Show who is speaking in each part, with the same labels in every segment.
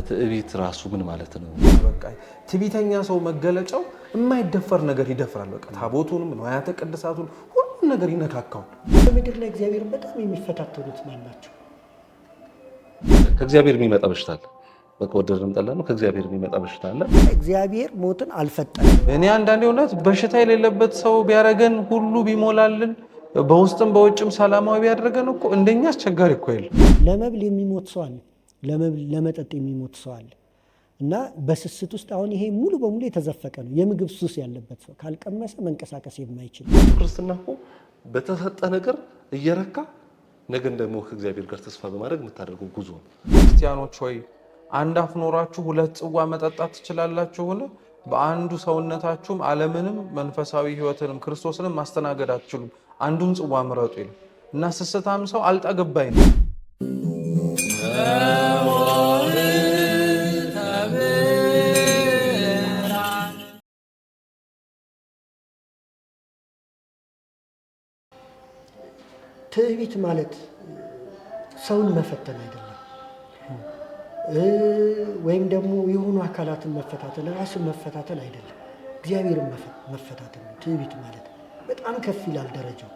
Speaker 1: ትዕቢት ራሱ ምን ማለት ነው?
Speaker 2: በቃ ትዕቢተኛ ሰው መገለጫው የማይደፈር ነገር ይደፍራል። በቃ ታቦቱንም ንዋያተ ቅድሳቱን ሁሉ ነገር ይነካካው።
Speaker 3: በምድር ላይ እግዚአብሔር በጣም የሚፈታተኑት ማን ናቸው?
Speaker 1: ከእግዚአብሔር የሚመጣ በሽታ አለ። በቃ ወደድንም ጠላንም ከእግዚአብሔር የሚመጣ በሽታ አለ።
Speaker 3: እግዚአብሔር ሞትን አልፈጠረም።
Speaker 2: እኔ አንዳንዴ እውነት በሽታ የሌለበት ሰው ቢያረገን ሁሉ ቢሞላልን በውስጥም በውጭም ሰላማዊ ቢያደርገን እኮ እንደኛ አስቸጋሪ እኮ የለም።
Speaker 3: ለመብል የሚሞት ሰው አለ፣ ለመጠጥ የሚሞት ሰው አለ። እና በስስት ውስጥ አሁን ይሄ ሙሉ በሙሉ የተዘፈቀ ነው። የምግብ ሱስ ያለበት ሰው ካልቀመሰ መንቀሳቀስ የማይችል
Speaker 1: ክርስትና እኮ በተሰጠ ነገር እየረካ ነገን ደግሞ ከእግዚአብሔር ጋር ተስፋ በማድረግ የምታደርገው ጉዞ ነው።
Speaker 2: ክርስቲያኖች ሆይ አንድ አፍ ኖራችሁ ሁለት ጽዋ መጠጣት ትችላላችሁን? በአንዱ ሰውነታችሁም ዓለምንም መንፈሳዊ ሕይወትንም ክርስቶስንም ማስተናገድ አትችሉም። አንዱን ጽዋ ምረጡ ይላል እና ስስታም ሰው አልጠገባይ ነው።
Speaker 3: ትዕቢት ማለት ሰውን መፈተን አይደለም፣ ወይም ደግሞ የሆኑ አካላትን መፈታተን ራስን መፈታተን አይደለም፣ እግዚአብሔርን መፈታተን ነው። ትዕቢት ማለት በጣም ከፍ ይላል ደረጃው፣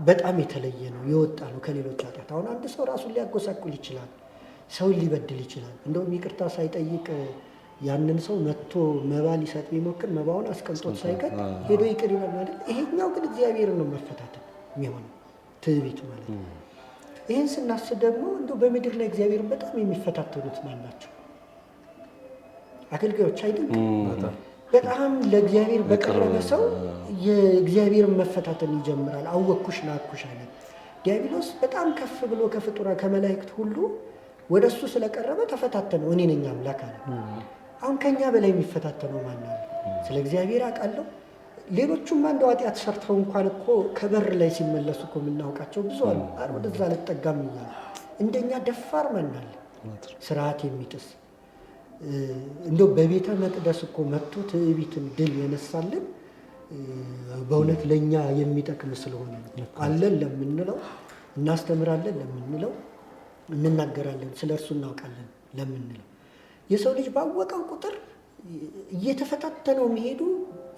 Speaker 3: በጣም የተለየ ነው፣ የወጣ ነው ከሌሎች ኃጢአት። አሁን አንድ ሰው ራሱን ሊያጎሳቁል ይችላል፣ ሰውን ሊበድል ይችላል። እንደውም ይቅርታ ሳይጠይቅ ያንን ሰው መጥቶ መባ ሊሰጥ ቢሞክር መባውን አስቀምጦት ሳይቀር ሄዶ ይቅር ይላል አይደል? ይሄኛው ግን እግዚአብሔርን ነው መፈታተን የሚሆነው ትዕቢት ማለት ነው። ይህን ስናስብ ደግሞ እንደው በምድር ላይ እግዚአብሔርን በጣም የሚፈታተኑት ማን ናቸው? አገልጋዮች አይደሉም? በጣም ለእግዚአብሔር በቀረበ ሰው የእግዚአብሔርን መፈታተን ይጀምራል። አወኩሽ ናኩሽ አለ ዲያብሎስ። በጣም ከፍ ብሎ ከፍጡራ ከመላእክት ሁሉ ወደ እሱ ስለቀረበ ተፈታተነው። እኔ ነኝ አምላክ አለ። አሁን ከኛ በላይ የሚፈታተነው ማን አለ? ስለ እግዚአብሔር አውቃለሁ። ሌሎቹም አንድ ኃጢአት ሰርተው እንኳን እኮ ከበር ላይ ሲመለሱ እኮ የምናውቃቸው ብዙ አሉ። ወደዛ ልጠጋም እያለ እንደኛ ደፋር ማን አለ? ስርዓት የሚጥስ እንደው በቤተ መቅደስ እኮ መጥቶ ትዕቢትን ድል የነሳልን በእውነት ለእኛ የሚጠቅም ስለሆነ አለን ለምንለው፣ እናስተምራለን ለምንለው፣ እንናገራለን ስለ እርሱ እናውቃለን ለምንለው የሰው ልጅ ባወቀው ቁጥር እየተፈታተነው መሄዱ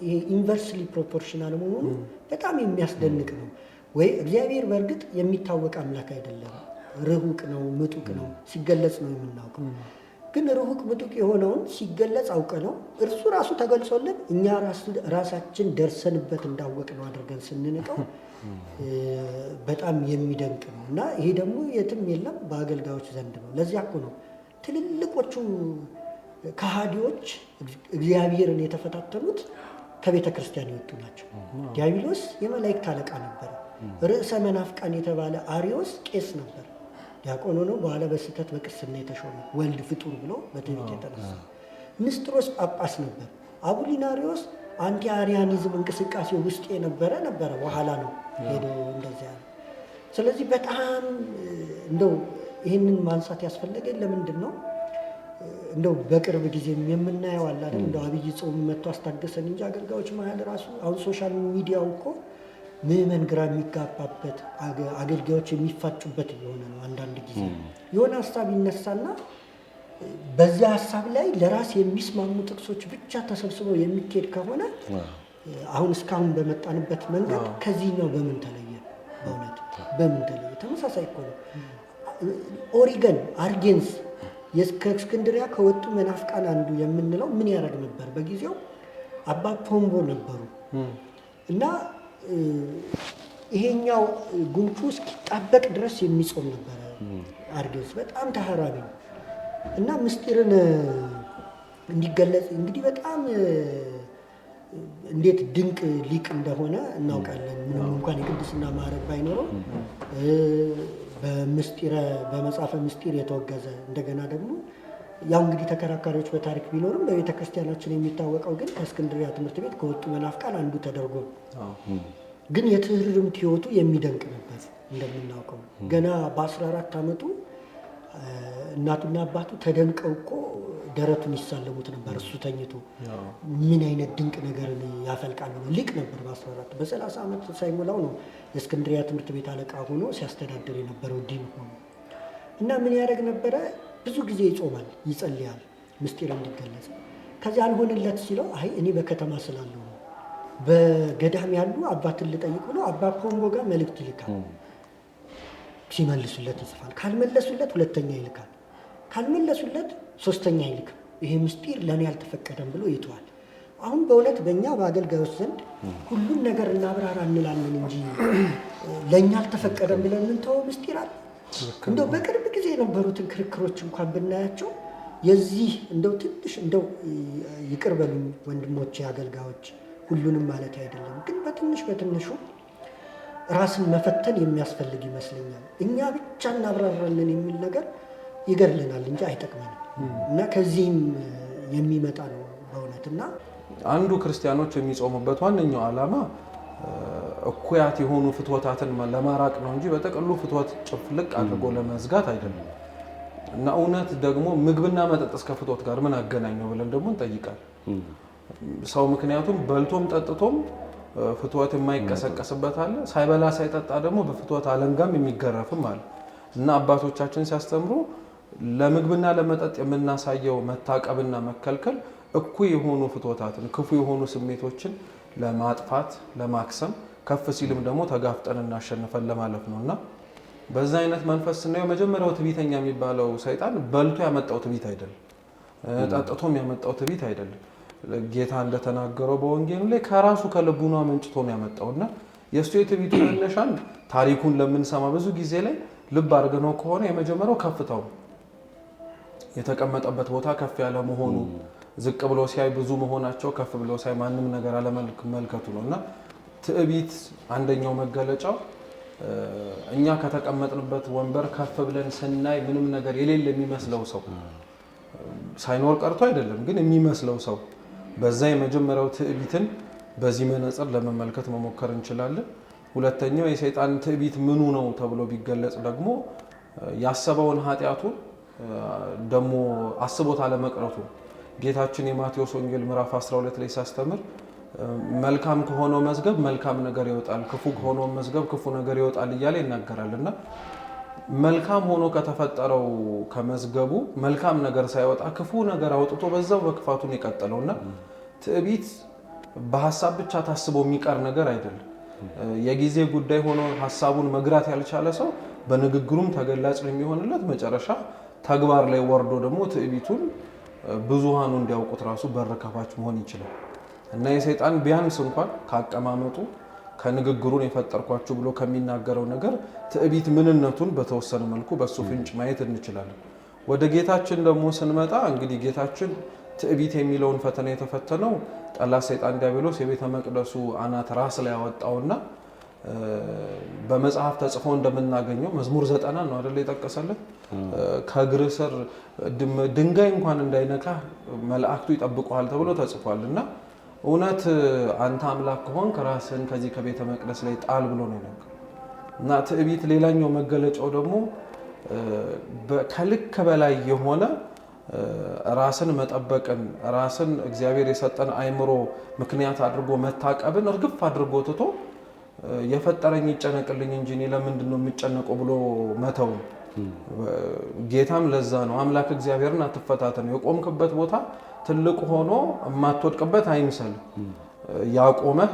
Speaker 3: ይሄ ኢንቨርስሊ ፕሮፖርሽናል መሆኑ በጣም የሚያስደንቅ ነው። ወይ እግዚአብሔር በእርግጥ የሚታወቅ አምላክ አይደለም፣ ርሁቅ ነው፣ ምጡቅ ነው። ሲገለጽ ነው የምናውቀው። ግን ርሁቅ ምጡቅ የሆነውን ሲገለጽ አውቀ ነው እርሱ ራሱ ተገልጾልን እኛ ራሳችን ደርሰንበት እንዳወቅ ነው አድርገን ስንንቀው በጣም የሚደንቅ ነው። እና ይሄ ደግሞ የትም የለም በአገልጋዮች ዘንድ ነው። ለዚያ እኮ ነው ትልልቆቹ ከሃዲዎች እግዚአብሔርን የተፈታተኑት ከቤተ ክርስቲያን የወጡ ናቸው። ዲያብሎስ የመላእክት አለቃ ነበረ። ርዕሰ መናፍቃን የተባለ አሪዮስ ቄስ ነበር፣ ዲያቆን ሆኖ በኋላ በስህተት በቅስና የተሾመ ወልድ ፍጡር ብሎ በትንቢት የተነሳ። ንስጥሮስ ጳጳስ ነበር። አቡሊናሪዮስ አንቲ አሪያኒዝም እንቅስቃሴ ውስጥ የነበረ በኋላ ነው ሄዶ እንደዚያ። ስለዚህ በጣም እንደው ይህንን ማንሳት ያስፈለገ ለምንድን ነው? እንደው በቅርብ ጊዜ የምናየው አለ አይደል? እንደው አብይ ጾም መጥቶ አስታገሰን እንጂ አገልጋዮች መሀል ራሱ አሁን ሶሻል ሚዲያው እኮ ምዕመን ግራ የሚጋባበት አገልጋዮች የሚፋጩበት እየሆነ ነው። አንዳንድ ጊዜ የሆነ ሀሳብ ይነሳና በዚያ ሀሳብ ላይ ለራስ የሚስማሙ ጥቅሶች ብቻ ተሰብስበው የሚካሄድ ከሆነ አሁን እስካሁን በመጣንበት መንገድ ከዚህኛው በምን ተለየ? በእውነት በምን ተለየ? ተመሳሳይ እኮ ነው። ኦሪገን አርጌንስ ከእስክንድሪያ ከወጡ መናፍቃን አንዱ የምንለው ምን ያደርግ ነበር? በጊዜው አባ ፖምቦ ነበሩ እና ይሄኛው ጉንጩ እስኪጣበቅ ድረስ የሚጾም ነበረ። አርጌንስ በጣም ተሐራቢ ነው እና ምስጢርን እንዲገለጽ እንግዲህ በጣም እንዴት ድንቅ ሊቅ እንደሆነ እናውቃለን። ምንም እንኳን የቅድስና ማዕረግ ባይኖረው በመጽሐፈ ምስጢር የተወገዘ እንደገና ደግሞ ያው እንግዲህ ተከራካሪዎች በታሪክ ቢኖርም በቤተ ክርስቲያናችን የሚታወቀው ግን ከእስክንድሪያ ትምህርት ቤት ከወጡ መናፍቃን አንዱ ተደርጎ ግን የትህርምት ሕይወቱ የሚደንቅ ነበር። እንደምናውቀው ገና በ14 ዓመቱ እናቱና አባቱ ተደንቀው እኮ ደረቱን ይሳለሙት ነበር። እሱ ተኝቶ ምን አይነት ድንቅ ነገርን ያፈልቃሉ ነው። ሊቅ ነበር። በ14 በ30 ዓመት ሳይሞላው ነው የእስክንድሪያ ትምህርት ቤት አለቃ ሆኖ ሲያስተዳድር የነበረው ዲን ሆኖ እና ምን ያደርግ ነበረ? ብዙ ጊዜ ይጾማል፣ ይጸልያል ምስጢር እንዲገለጽ። ከዚያ አልሆንለት ሲለው አይ እኔ በከተማ ስላለው ነው፣ በገዳም ያሉ አባትን ልጠይቅ ብሎ አባ ፖንጎ ጋር መልእክት ይልካል። ሲመልሱለት ይጽፋል፣ ካልመለሱለት ሁለተኛ ይልካል፣ ካልመለሱለት ሶስተኛ ይልካል። ይሄ ምስጢር ለእኔ አልተፈቀደም ብሎ ይተዋል። አሁን በእውነት በእኛ በአገልጋዮች ዘንድ ሁሉም ነገር እናብራራ እንላለን እንጂ ለእኛ አልተፈቀደም ብለን የምንተወው ምስጢር አለ። እንደው በቅርብ ጊዜ የነበሩትን ክርክሮች እንኳን ብናያቸው የዚህ እንደው ትንሽ እንደው ይቅር በሉኝ ወንድሞቼ አገልጋዮች፣ ሁሉንም ማለት አይደለም፣ ግን በትንሹ ራስን መፈተን የሚያስፈልግ ይመስለኛል። እኛ ብቻ እናብራራለን የሚል ነገር ይገድለናል እንጂ አይጠቅመንም እና ከዚህም የሚመጣ ነው በእውነት። እና
Speaker 2: አንዱ ክርስቲያኖች የሚጾሙበት ዋነኛው ዓላማ እኩያት የሆኑ ፍትወታትን ለማራቅ ነው እንጂ በጠቅሉ ፍትወት ጭፍልቅ አድርጎ ለመዝጋት አይደለም። እና እውነት ደግሞ ምግብና መጠጥ እስከ ፍትወት ጋር ምን አገናኘው ብለን ደግሞ እንጠይቃል ሰው። ምክንያቱም በልቶም ጠጥቶም ፍትወት የማይቀሰቀስበት አለ፣ ሳይበላ ሳይጠጣ ደግሞ በፍትወት አለንጋም የሚገረፍም አለ። እና አባቶቻችን ሲያስተምሩ ለምግብና ለመጠጥ የምናሳየው መታቀብና መከልከል እኩይ የሆኑ ፍትወታትን ክፉ የሆኑ ስሜቶችን ለማጥፋት ለማክሰም፣ ከፍ ሲልም ደግሞ ተጋፍጠን እናሸንፈን ለማለፍ ነው። እና በዛ አይነት መንፈስ ስናየው መጀመሪያው ትዕቢተኛ የሚባለው ሰይጣን በልቶ ያመጣው ትዕቢት አይደለም፣ ጠጥቶም ያመጣው ትዕቢት አይደለም። ጌታ እንደተናገረው በወንጌሉ ላይ ከራሱ ከልቡና መንጭቶ ነው ያመጣውና የእሱ የትዕቢቱ መነሻን ታሪኩን ለምንሰማ ብዙ ጊዜ ላይ ልብ አድርገነው ከሆነ የመጀመሪያው ከፍታው የተቀመጠበት ቦታ ከፍ ያለ መሆኑ፣ ዝቅ ብሎ ሲያይ ብዙ መሆናቸው፣ ከፍ ብሎ ሲያይ ማንም ነገር አለመመልከቱ ነው። እና ትዕቢት አንደኛው መገለጫው እኛ ከተቀመጥንበት ወንበር ከፍ ብለን ስናይ ምንም ነገር የሌለ የሚመስለው ሰው ሳይኖር ቀርቶ አይደለም፣ ግን የሚመስለው ሰው በዛ የመጀመሪያው ትዕቢትን በዚህ መነጽር ለመመልከት መሞከር እንችላለን። ሁለተኛው የሰይጣን ትዕቢት ምኑ ነው ተብሎ ቢገለጽ ደግሞ ያሰበውን ኃጢአቱን ደግሞ አስቦት አለመቅረቱ። ጌታችን የማቴዎስ ወንጌል ምዕራፍ 12 ላይ ሲያስተምር መልካም ከሆነው መዝገብ መልካም ነገር ይወጣል፣ ክፉ ከሆነው መዝገብ ክፉ ነገር ይወጣል እያለ ይናገራል። እና መልካም ሆኖ ከተፈጠረው ከመዝገቡ መልካም ነገር ሳይወጣ ክፉ ነገር አውጥቶ በዛው በክፋቱን የቀጠለው እና ትዕቢት በሀሳብ ብቻ ታስቦ የሚቀር ነገር አይደለም። የጊዜ ጉዳይ ሆኖ ሀሳቡን መግራት ያልቻለ ሰው በንግግሩም ተገላጭ የሚሆንለት መጨረሻ ተግባር ላይ ወርዶ ደግሞ ትዕቢቱን ብዙሃኑ እንዲያውቁት ራሱ በር ከፋች መሆን ይችላል። እና የሰይጣን ቢያንስ እንኳን ካቀማመጡ ከንግግሩን የፈጠርኳችሁ ብሎ ከሚናገረው ነገር ትዕቢት ምንነቱን በተወሰነ መልኩ በሱ ፍንጭ ማየት እንችላለን። ወደ ጌታችን ደግሞ ስንመጣ እንግዲህ ጌታችን ትዕቢት የሚለውን ፈተና የተፈተነው ጠላት ሰይጣን ዲያብሎስ የቤተ መቅደሱ አናት ራስ ላይ ያወጣውና በመጽሐፍ ተጽፎ እንደምናገኘው መዝሙር 90 ነው አይደል የጠቀሰለት፣ ከእግር ስር ድንጋይ እንኳን እንዳይነካ መላእክቱ ይጠብቁሃል ተብሎ ተጽፏልና እውነት አንተ አምላክ ከሆንክ ራስህን ከዚህ ከቤተ መቅደስ ላይ ጣል ብሎ ነው የነገረው። እና ትዕቢት ሌላኛው መገለጫው ደግሞ ከልክ በላይ የሆነ ራስን መጠበቅን፣ ራስን እግዚአብሔር የሰጠን አእምሮ ምክንያት አድርጎ መታቀብን እርግፍ አድርጎ ትቶ የፈጠረኝ ይጨነቅልኝ እንጂ እኔ ለምንድን ነው የሚጨነቀው ብሎ መተው። ጌታም ለዛ ነው አምላክ እግዚአብሔርን አትፈታተን፣ የቆምክበት ቦታ ትልቅ ሆኖ የማትወድቅበት አይምሰል። ያቆመህ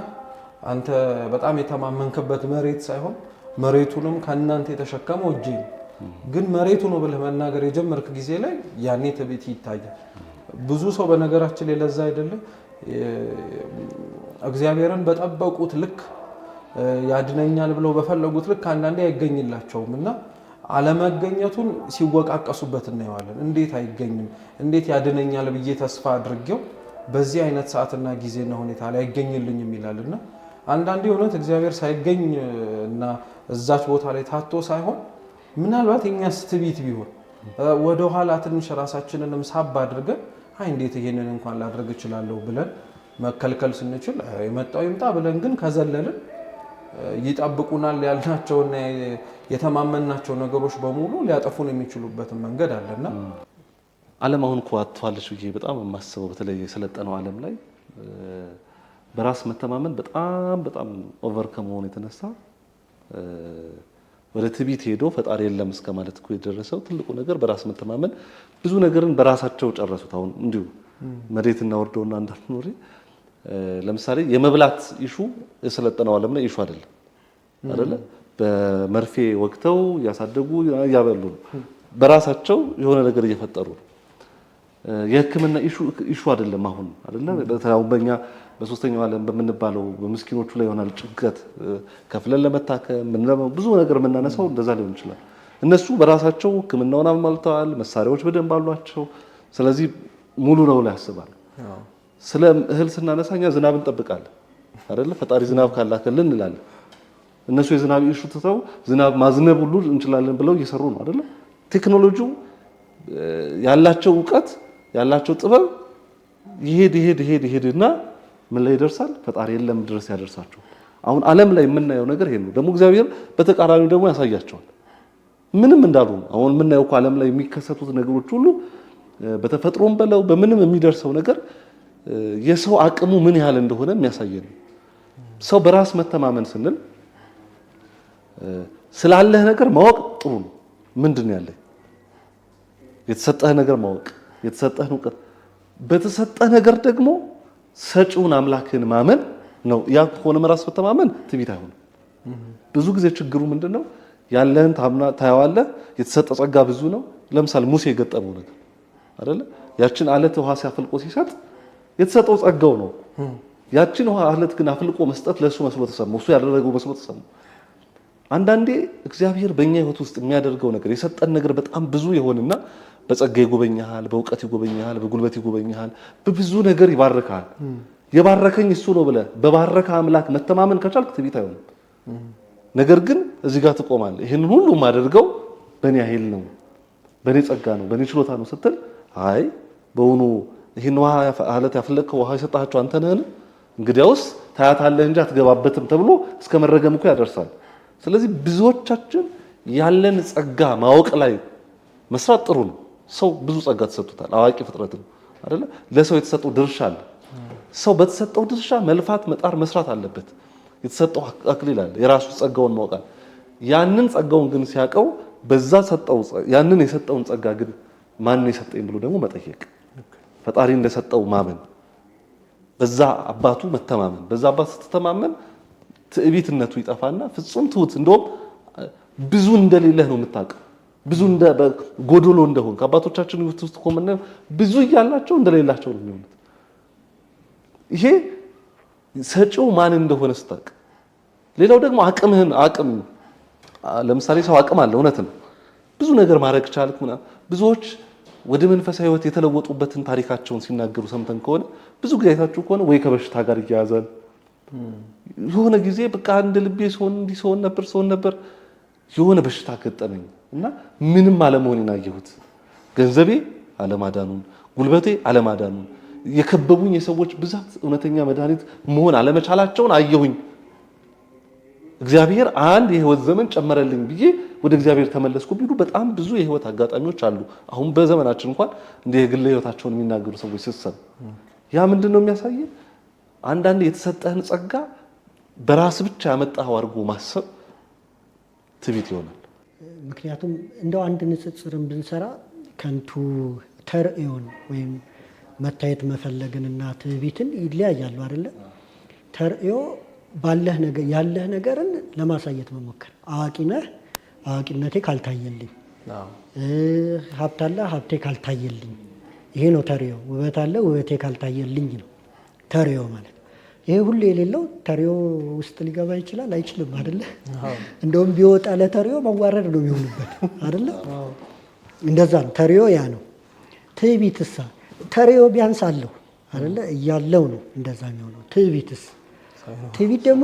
Speaker 2: አንተ በጣም የተማመንክበት መሬት ሳይሆን መሬቱንም ከእናንተ የተሸከመው እጄ ነው። ግን መሬቱ ነው ብለህ መናገር የጀመርክ ጊዜ ላይ ያኔ ትዕቢት ይታያል። ብዙ ሰው በነገራችን ላይ ለዛ አይደለም እግዚአብሔርን በጠበቁት ልክ ያድነኛል ብለው በፈለጉት ልክ አንዳንዴ አይገኝላቸውም እና አለመገኘቱን ሲወቃቀሱበት እናየዋለን። እንዴት አይገኝም? እንዴት ያድነኛል ብዬ ተስፋ አድርጌው በዚህ አይነት ሰዓትና ጊዜና ሁኔታ ላይ አይገኝልኝም ይላልና አንዳንዴ እውነት እግዚአብሔር ሳይገኝ እና እዛች ቦታ ላይ ታቶ ሳይሆን ምናልባት የኛስ ትዕቢት ቢሆን ወደ ኋላ ትንሽ ራሳችንንም ሳብ አድርገን አይ እንዴት ይሄንን እንኳን ላድርግ እችላለሁ ብለን መከልከል ስንችል የመጣው ይምጣ ብለን ግን ከዘለልን ይጠብቁናል ያልናቸውና የተማመናቸው ነገሮች በሙሉ ሊያጠፉን የሚችሉበትን መንገድ አለና
Speaker 1: ዓለም አሁን እኮ አጥቷለች ብዬ በጣም የማስበው በተለይ የሰለጠነው ዓለም ላይ በራስ መተማመን በጣም ኦቨር ከመሆኑ የተነሳ ወደ ትዕቢት ሄዶ ፈጣሪ የለም እስከ ማለት እኮ የደረሰው ትልቁ ነገር በራስ መተማመን። ብዙ ነገርን በራሳቸው ጨረሱት። አሁን እንዲሁ መሬትና ወርደውና እንዳትኖሪ ለምሳሌ የመብላት ኢሹ የሰለጠነው ዓለም ላይ ኢሹ አይደለ? በመርፌ ወቅተው ያሳደጉ ያበሉ በራሳቸው የሆነ ነገር እየፈጠሩ ነው። የሕክምና ኢሹ አይደለም አሁን አይደለ? በተራው በእኛ በሶስተኛው ዓለም በምንባለው በምስኪኖቹ ላይ ይሆናል ጭንቀት ከፍለን ለመታከም ብዙ ነገር የምናነሳው እንደዛ ሊሆን ይችላል። እነሱ በራሳቸው ሕክምናውን አሟልተዋል፣ መሳሪያዎች በደንብ አሏቸው። ስለዚህ ሙሉ ነው ላይ ያስባሉ። ስለ እህል ስናነሳ እኛ ዝናብ እንጠብቃለን አይደለ? ፈጣሪ ዝናብ ካላከልን እንላለን። እነሱ የዝናብ ኢሹ ትተው ዝናብ ማዝነብ ሁሉ እንችላለን ብለው እየሰሩ ነው አይደለ? ቴክኖሎጂው ያላቸው እውቀት ያላቸው ጥበብ ይሄድና ምን ላይ ይደርሳል? ፈጣሪ የለም ድረስ ያደርሳቸው። አሁን ዓለም ላይ የምናየው ነገር ይሄ ነው። ደግሞ እግዚአብሔር በተቃራኒው ደግሞ ያሳያቸዋል ምንም እንዳሉ። አሁን የምናየው እኮ ዓለም ላይ የሚከሰቱት ነገሮች ሁሉ በተፈጥሮም በለው በምንም የሚደርሰው ነገር የሰው አቅሙ ምን ያህል እንደሆነ የሚያሳየን ነው። ሰው በራስ መተማመን ስንል ስላለህ ነገር ማወቅ ጥሩ ነው። ምንድን ነው ያለህ? የተሰጠህ ነገር ማወቅ፣ የተሰጠህን እውቀት፣ በተሰጠህ ነገር ደግሞ ሰጪውን አምላክን ማመን ነው። ያ ከሆነ በራስ መተማመን ትዕቢት አይሆንም። ብዙ ጊዜ ችግሩ ምንድነው? ያለህን ታያዋለህ። የተሰጠ ጸጋ ብዙ ነው። ለምሳሌ ሙሴ የገጠመው ነገር አይደለ? ያችን አለት ውሃ ሲያፈልቆ ሲሰጥ የተሰጠው ጸጋው ነው። ያችን ውሃ አለት ግን አፍልቆ መስጠት ለሱ መስሎ ተሰማው፣ እሱ ያደረገው መስሎ ተሰማው። አንዳንዴ እግዚአብሔር በእኛ ህይወት ውስጥ የሚያደርገው ነገር የሰጠን ነገር በጣም ብዙ ይሆንና በጸጋ ይጎበኛል፣ በእውቀት ይጎበኛል፣ በጉልበት ይጎበኛል፣ በብዙ ነገር ይባርካል። የባረከኝ እሱ ነው ብለህ በባረከ አምላክ መተማመን ከቻልክ ትዕቢት አይሆንም። ነገር ግን እዚህ ጋር ትቆማለህ። ይሄን ሁሉ የማደርገው በእኔ ኃይል ነው፣ በእኔ ጸጋ ነው፣ በእኔ ችሎታ ነው ስትል አይ በእውኑ ይሄን ውሃ አለት ያፈለቅከው ውሃ የሰጣቸው አንተ ነህን? እንግዲያውስ ታያታለህ እንጂ አትገባበትም ተብሎ እስከ መረገም እኮ ያደርሳል። ስለዚህ ብዙዎቻችን ያለን ጸጋ ማወቅ ላይ መስራት ጥሩ ነው። ሰው ብዙ ጸጋ ተሰጥቶታል። አዋቂ ፍጥረት ነው አይደለ? ለሰው የተሰጠው ድርሻ አለ። ሰው በተሰጠው ድርሻ መልፋት፣ መጣር፣ መስራት አለበት። የተሰጠው አክሊል አለ። የራሱ ጸጋውን ማወቃል። ያንን ጸጋውን ግን ሲያቀው በዛ ሰጠው ያንን የሰጠውን ጸጋ ግን ማን የሰጠኝ ብሎ ደግሞ መጠየቅ፣ ፈጣሪ እንደሰጠው ማመን፣ በዛ አባቱ መተማመን። በዛ አባቱ ስትተማመን ትዕቢትነቱ ይጠፋና ፍጹም ትሁት እንደውም ብዙ እንደሌለህ ነው የምታውቀው። ብዙ ጎዶሎ እንደሆን ከአባቶቻችን ህይወት ውስጥ ቆመና ብዙ እያላቸው እንደሌላቸው ነው የሚሆኑት። ይሄ ሰጪው ማን እንደሆነ ስታውቅ፣ ሌላው ደግሞ አቅም ለምሳሌ ሰው አቅም አለ፣ እውነት ነው ብዙ ነገር ማድረግ ቻልክ ምናምን። ብዙዎች ወደ መንፈሳዊ ህይወት የተለወጡበትን ታሪካቸውን ሲናገሩ ሰምተን ከሆነ ብዙ ጊዜ አይታችሁ ከሆነ ወይ ከበሽታ ጋር እያያዛል የሆነ ጊዜ በቃ አንድ ልቤ ሲሆን ነበር የሆነ በሽታ ገጠመኝ እና ምንም አለመሆኔን አየሁት። ገንዘቤ አለማዳኑን፣ ጉልበቴ አለማዳኑን፣ የከበቡኝ የሰዎች ብዛት እውነተኛ መድኃኒት መሆን አለመቻላቸውን አየሁኝ። እግዚአብሔር አንድ የህይወት ዘመን ጨመረልኝ ብዬ ወደ እግዚአብሔር ተመለስኩ ቢሉ በጣም ብዙ የህይወት አጋጣሚዎች አሉ። አሁን በዘመናችን እንኳን እንደ የግል ህይወታቸውን የሚናገሩ ሰዎች ሲሰሙ ያ ምንድነው የሚያሳየው? አንዳንድ የተሰጠህን ጸጋ በራስ ብቻ ያመጣኸው አድርጎ ማሰብ ትዕቢት ይሆናል።
Speaker 3: ምክንያቱም እንደው አንድ ንጽጽርን ብንሰራ ከንቱ ተርእዮን ወይም መታየት መፈለግንና ትዕቢትን ይለያያሉ አይደለ? ተርእዮ ባለህ ነገር ያለህ ነገርን ለማሳየት መሞከር። አዋቂ ነህ፣ አዋቂነቴ ካልታየልኝ፣ ሀብት አለ፣ ሀብቴ ካልታየልኝ፣ ይሄ ነው ተርእዮ። ውበት አለ፣ ውበቴ ካልታየልኝ ነው ተርእዮ ማለት። ይሄ ሁሉ የሌለው ተርእዮ ውስጥ ሊገባ ይችላል አይችልም አይደለ? እንደውም ቢወጣ ለተርእዮ መዋረድ ነው የሚሆንበት አይደለ? እንደዛ ነው ተርእዮ ያ ነው። ትዕቢትሳ ተርእዮ ቢያንስ አለው አይደለ? እያለው ነው እንደዛ የሚሆነው። ትዕቢት ደግሞ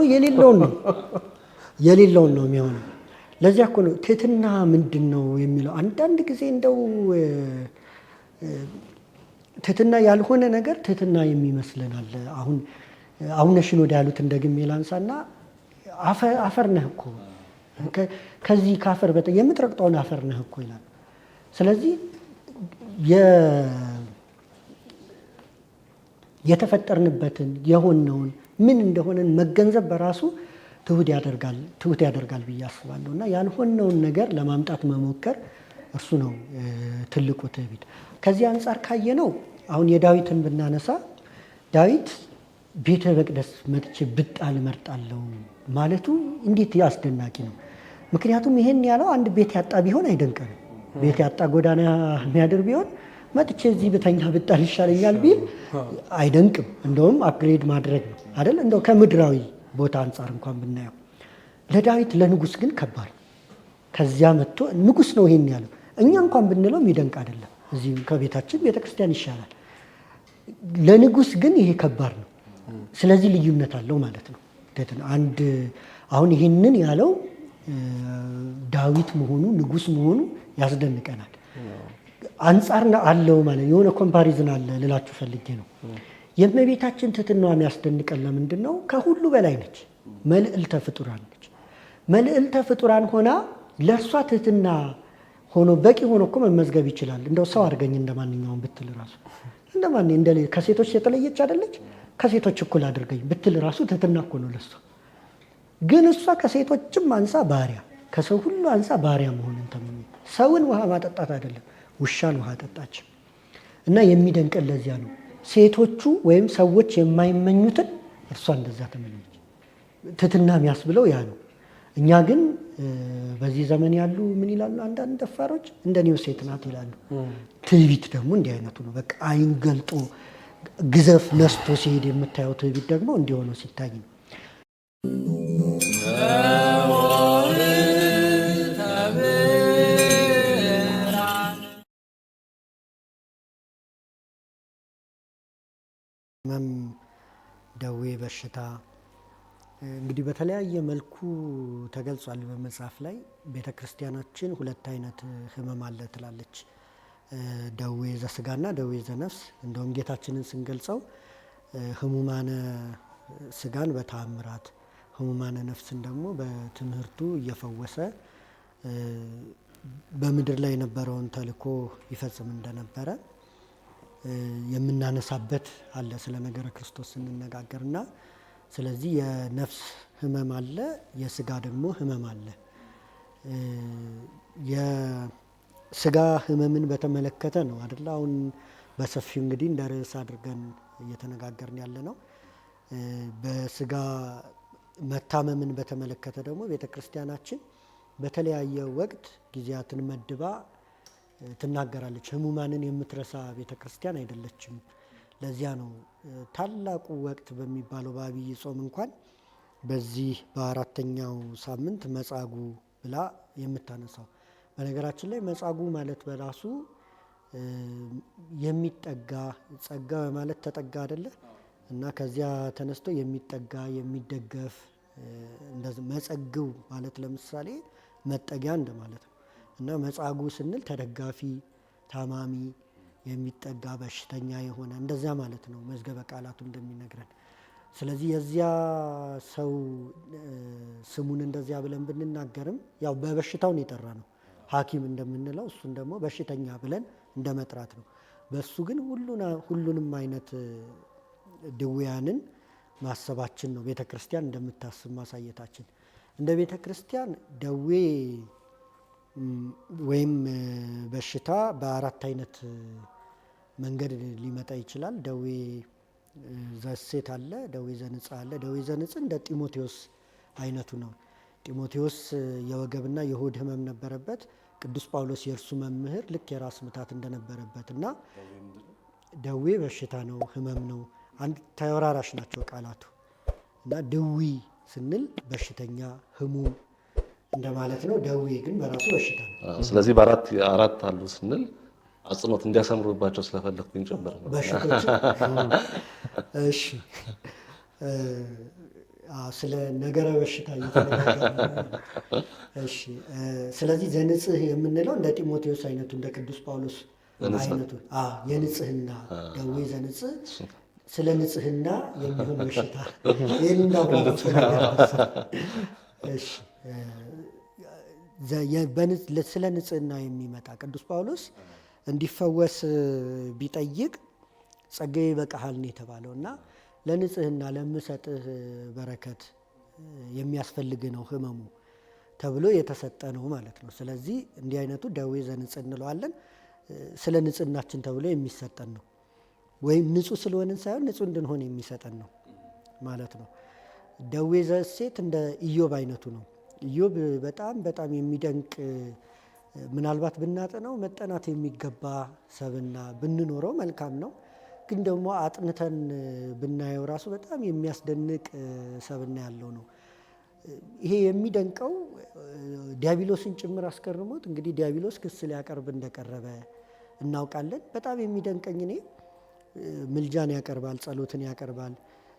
Speaker 3: የሌለውን ነው የሚሆነው። ለዚያ እኮ ነው ትህትና ምንድን ነው የሚለው። አንዳንድ ጊዜ እንደው ትህትና ያልሆነ ነገር ትህትና የሚመስለናል። አሁን ነሽን ወደ ያሉት እንደግሜ ላንሳና አፈር ነህ እኮ ከዚህ ከአፈር የምትረግጠውን አፈር ነህ እኮ ይላል። ስለዚህ የተፈጠርንበትን የሆነውን ምን እንደሆነን መገንዘብ በራሱ ትሁት ያደርጋል ብዬ አስባለሁ። እና ያልሆነውን ነገር ለማምጣት መሞከር እርሱ ነው ትልቁ ትዕቢት። ከዚህ አንጻር ካየነው አሁን የዳዊትን ብናነሳ ዳዊት ቤተ መቅደስ መጥቼ ብጣል እመርጣለሁ ማለቱ እንዴት አስደናቂ ነው። ምክንያቱም ይሄን ያለው አንድ ቤት ያጣ ቢሆን አይደንቀንም። ቤት ያጣ ጎዳና የሚያድር ቢሆን መጥቼ እዚህ ብተኛ ብጣል ይሻለኛል ቢል አይደንቅም። እንደውም አፕግሬድ ማድረግ ነው አይደል? እንደው ከምድራዊ ቦታ አንጻር እንኳን ብናየው ለዳዊት ለንጉስ ግን ከባድ። ከዚያ መጥቶ ንጉስ ነው ይሄን ያለው። እኛ እንኳን ብንለው የሚደንቅ አይደለም። እዚህ ከቤታችን ቤተክርስቲያን ይሻላል። ለንጉስ ግን ይሄ ከባድ ነው። ስለዚህ ልዩነት አለው ማለት ነው። አንድ አሁን ይህንን ያለው ዳዊት መሆኑ ንጉስ መሆኑ ያስደንቀናል። አንጻር አለው ማለት የሆነ ኮምፓሪዝን አለ ልላችሁ ፈልጌ ነው። የእመቤታችን ትሕትናዋ የሚያስደንቀን ለምንድን ነው? ከሁሉ በላይ ነች። መልዕልተ ፍጡራን ነች። መልዕልተ ፍጡራን ሆና ለእርሷ ትሕትና ሆኖ በቂ ሆኖ እኮ መመዝገብ ይችላል። እንደው ሰው አድርገኝ እንደማንኛውም ብትል ራሱ እንደማን ከሴቶች የተለየች አይደለች። ከሴቶች እኩል አድርገኝ ብትል ራሱ ትሕትና እኮ ነው ለሷ። ግን እሷ ከሴቶችም አንሳ ባሪያ፣ ከሰው ሁሉ አንሳ ባሪያ መሆንን ተመኘ። ሰውን ውሃ ማጠጣት አይደለም ውሻን ውሃ ጠጣች። እና የሚደንቀን ለዚያ ነው። ሴቶቹ ወይም ሰዎች የማይመኙትን እርሷ እንደዛ ተመኘች። ትሕትና የሚያስብለው ያ ነው። እኛ ግን በዚህ ዘመን ያሉ ምን ይላሉ? አንዳንድ ደፋሮች እንደኔው ሴት ናት ይላሉ። ትዕቢት ደግሞ እንዲህ አይነቱ ነው። በቃ አይን ገልጦ ግዘፍ ነስቶ ሲሄድ የምታየው ትዕቢት ደግሞ እንዲሆነው ሲታይ ነው። ህመም፣ ደዌ፣ በሽታ እንግዲህ በተለያየ መልኩ ተገልጿል በመጽሐፍ ላይ። ቤተ ክርስቲያናችን ሁለት አይነት ህመም አለ ትላለች። ደዌ ዘስጋና ደዌ ዘነፍስ። እንደውም ጌታችንን ስንገልጸው ህሙማነ ስጋን በተአምራት ህሙማነ ነፍስን ደግሞ በትምህርቱ እየፈወሰ በምድር ላይ የነበረውን ተልእኮ ይፈጽም እንደነበረ የምናነሳበት አለ ስለ ነገረ ክርስቶስ ስንነጋገርና። ስለዚህ የነፍስ ህመም አለ፣ የስጋ ደግሞ ህመም አለ። የስጋ ህመምን በተመለከተ ነው አይደለ? አሁን በሰፊው እንግዲህ እንደ ርዕስ አድርገን እየተነጋገርን ያለ ነው። በስጋ መታመምን በተመለከተ ደግሞ ቤተ ክርስቲያናችን በተለያየ ወቅት ጊዜያትን መድባ ትናገራለች። ህሙማንን የምትረሳ ቤተ ክርስቲያን አይደለችም። ለዚያ ነው ታላቁ ወቅት በሚባለው በዐቢይ ጾም እንኳን በዚህ በአራተኛው ሳምንት መጻጉዕ ብላ የምታነሳው። በነገራችን ላይ መጻጉዕ ማለት በራሱ የሚጠጋ ጸጋ ማለት ተጠጋ አይደለ? እና ከዚያ ተነስቶ የሚጠጋ የሚደገፍ እንደዚህ መጸግው ማለት ለምሳሌ መጠጊያ እንደማለት ነው። እና መጻጉዕ ስንል ተደጋፊ፣ ታማሚ፣ የሚጠጋ በሽተኛ የሆነ እንደዚያ ማለት ነው መዝገበ ቃላቱ እንደሚነግረን። ስለዚህ የዚያ ሰው ስሙን እንደዚያ ብለን ብንናገርም ያው በበሽታው ነው የጠራ ነው ሐኪም እንደምንለው እሱን ደግሞ በሽተኛ ብለን እንደ መጥራት ነው። በሱ ግን ሁሉንም አይነት ድውያንን ማሰባችን ነው ቤተ ክርስቲያን እንደምታስብ ማሳየታችን። እንደ ቤተ ክርስቲያን ደዌ ወይም በሽታ በአራት አይነት መንገድ ሊመጣ ይችላል። ደዌ ዘሴት አለ፣ ደዌ ዘንጽ አለ። ደዌ ዘንጽ እንደ ጢሞቴዎስ አይነቱ ነው። ጢሞቴዎስ የወገብና የሆድ ህመም ነበረበት። ቅዱስ ጳውሎስ የእርሱ መምህር ልክ የራስ ምታት እንደነበረበት እና ደዌ በሽታ ነው፣ ህመም ነው። አንድ ተወራራሽ ናቸው ቃላቱ እና ድዊ ስንል በሽተኛ ህሙም እንደማለት ነው። ደዌ ግን በራሱ በሽታ ነው።
Speaker 1: ስለዚህ በአራት አሉ ስንል አጽንኦት እንዲያሰምሩባቸው ስለፈለግኩኝ ጨምር ነው
Speaker 3: በሽቶች። እሺ፣ ስለ ነገረ በሽታ እየተነጋገርን። እሺ፣ ስለዚህ ዘንጽህ የምንለው እንደ ጢሞቴዎስ አይነቱ እንደ ቅዱስ ጳውሎስ አይነቱ የንጽህና ደዌ ዘንጽህ ስለ ንጽህና የሚሆን በሽታ ይህን እንዳብራራሱ ስለ ንጽህና የሚመጣ ቅዱስ ጳውሎስ እንዲፈወስ ቢጠይቅ ጸጋዬ ይበቃሃል ነው የተባለው እና ለንጽህና ለምሰጥህ በረከት የሚያስፈልግ ነው ህመሙ ተብሎ የተሰጠ ነው ማለት ነው። ስለዚህ እንዲህ አይነቱ ደዌ ዘንጽህ እንለዋለን። ስለ ንጽህናችን ተብሎ የሚሰጠን ነው፣ ወይም ንጹህ ስለሆንን ሳይሆን ንጹህ እንድንሆን የሚሰጠን ነው ማለት ነው። ደዌ ዘእሴት እንደ ኢዮብ አይነቱ ነው። ኢዮብ በጣም በጣም የሚደንቅ ምናልባት ብናጠናው መጠናት የሚገባ ሰብና ብንኖረው መልካም ነው። ግን ደግሞ አጥንተን ብናየው ራሱ በጣም የሚያስደንቅ ሰብና ያለው ነው። ይሄ የሚደንቀው ዲያብሎስን ጭምር አስገርሞት እንግዲህ ዲያብሎስ ክስ ሊያቀርብ እንደቀረበ እናውቃለን። በጣም የሚደንቀኝ እኔ ምልጃን ያቀርባል፣ ጸሎትን ያቀርባል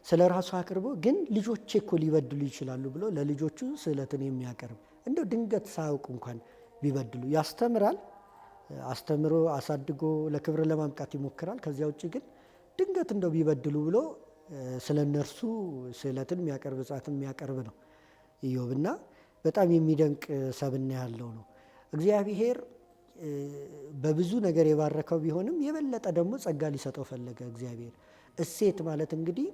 Speaker 3: ስለ ራሱ አቅርቦ ግን ልጆቼ እኮ ሊበድሉ ይችላሉ ብሎ ለልጆቹ ስዕለትን የሚያቀርብ እንደው ድንገት ሳያውቁ እንኳን ቢበድሉ ያስተምራል። አስተምሮ አሳድጎ ለክብር ለማምጣት ይሞክራል። ከዚያ ውጭ ግን ድንገት እንደው ቢበድሉ ብሎ ስለ እነርሱ ስዕለትን የሚያቀርብ ጻትን የሚያቀርብ ነው ኢዮብና በጣም የሚደንቅ ሰብና ያለው ነው። እግዚአብሔር በብዙ ነገር የባረከው ቢሆንም የበለጠ ደግሞ ጸጋ ሊሰጠው ፈለገ እግዚአብሔር። እሴት ማለት እንግዲህ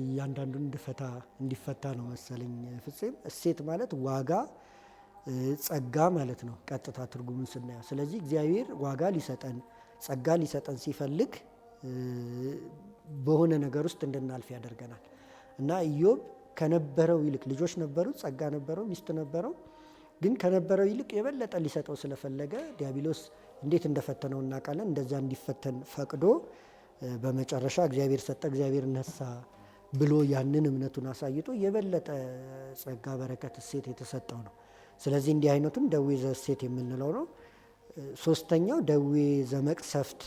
Speaker 3: እያንዳንዱን እንዲፈታ ነው መሰለኝ ፍጹም። እሴት ማለት ዋጋ፣ ጸጋ ማለት ነው ቀጥታ ትርጉሙን ስናየው። ስለዚህ እግዚአብሔር ዋጋ ሊሰጠን ጸጋ ሊሰጠን ሲፈልግ በሆነ ነገር ውስጥ እንድናልፍ ያደርገናል እና ኢዮብ ከነበረው ይልቅ ልጆች ነበሩት፣ ጸጋ ነበረው፣ ሚስት ነበረው። ግን ከነበረው ይልቅ የበለጠ ሊሰጠው ስለፈለገ ዲያብሎስ እንዴት እንደፈተነው እናውቃለን። እንደዛ እንዲፈተን ፈቅዶ በመጨረሻ እግዚአብሔር ሰጠ፣ እግዚአብሔር ነሳ ብሎ ያንን እምነቱን አሳይቶ የበለጠ ጸጋ፣ በረከት፣ እሴት የተሰጠው ነው። ስለዚህ እንዲህ አይነቱን ደዌ ዘእሴት የምንለው ነው። ሶስተኛው ደዌ ዘመቅሰፍት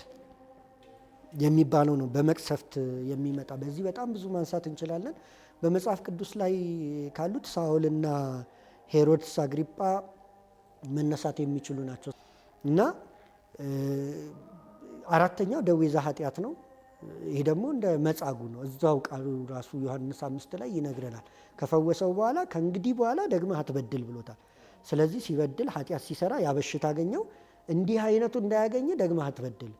Speaker 3: የሚባለው ነው። በመቅሰፍት የሚመጣ በዚህ በጣም ብዙ ማንሳት እንችላለን። በመጽሐፍ ቅዱስ ላይ ካሉት ሳኦልና ሄሮድስ አግሪጳ መነሳት የሚችሉ ናቸው እና አራተኛው ደዌ ዘኃጢአት ነው። ይሄ ደግሞ እንደ መጻጉዕ ነው። እዛው ቃሉ ራሱ ዮሐንስ 5 ላይ ይነግረናል። ከፈወሰው በኋላ ከእንግዲህ በኋላ ደግመህ አትበድል ብሎታል። ስለዚህ ሲበድል ኃጢአት ሲሰራ ያበሽታ አገኘው። እንዲህ አይነቱ እንዳያገኘ ደግመህ አትበድል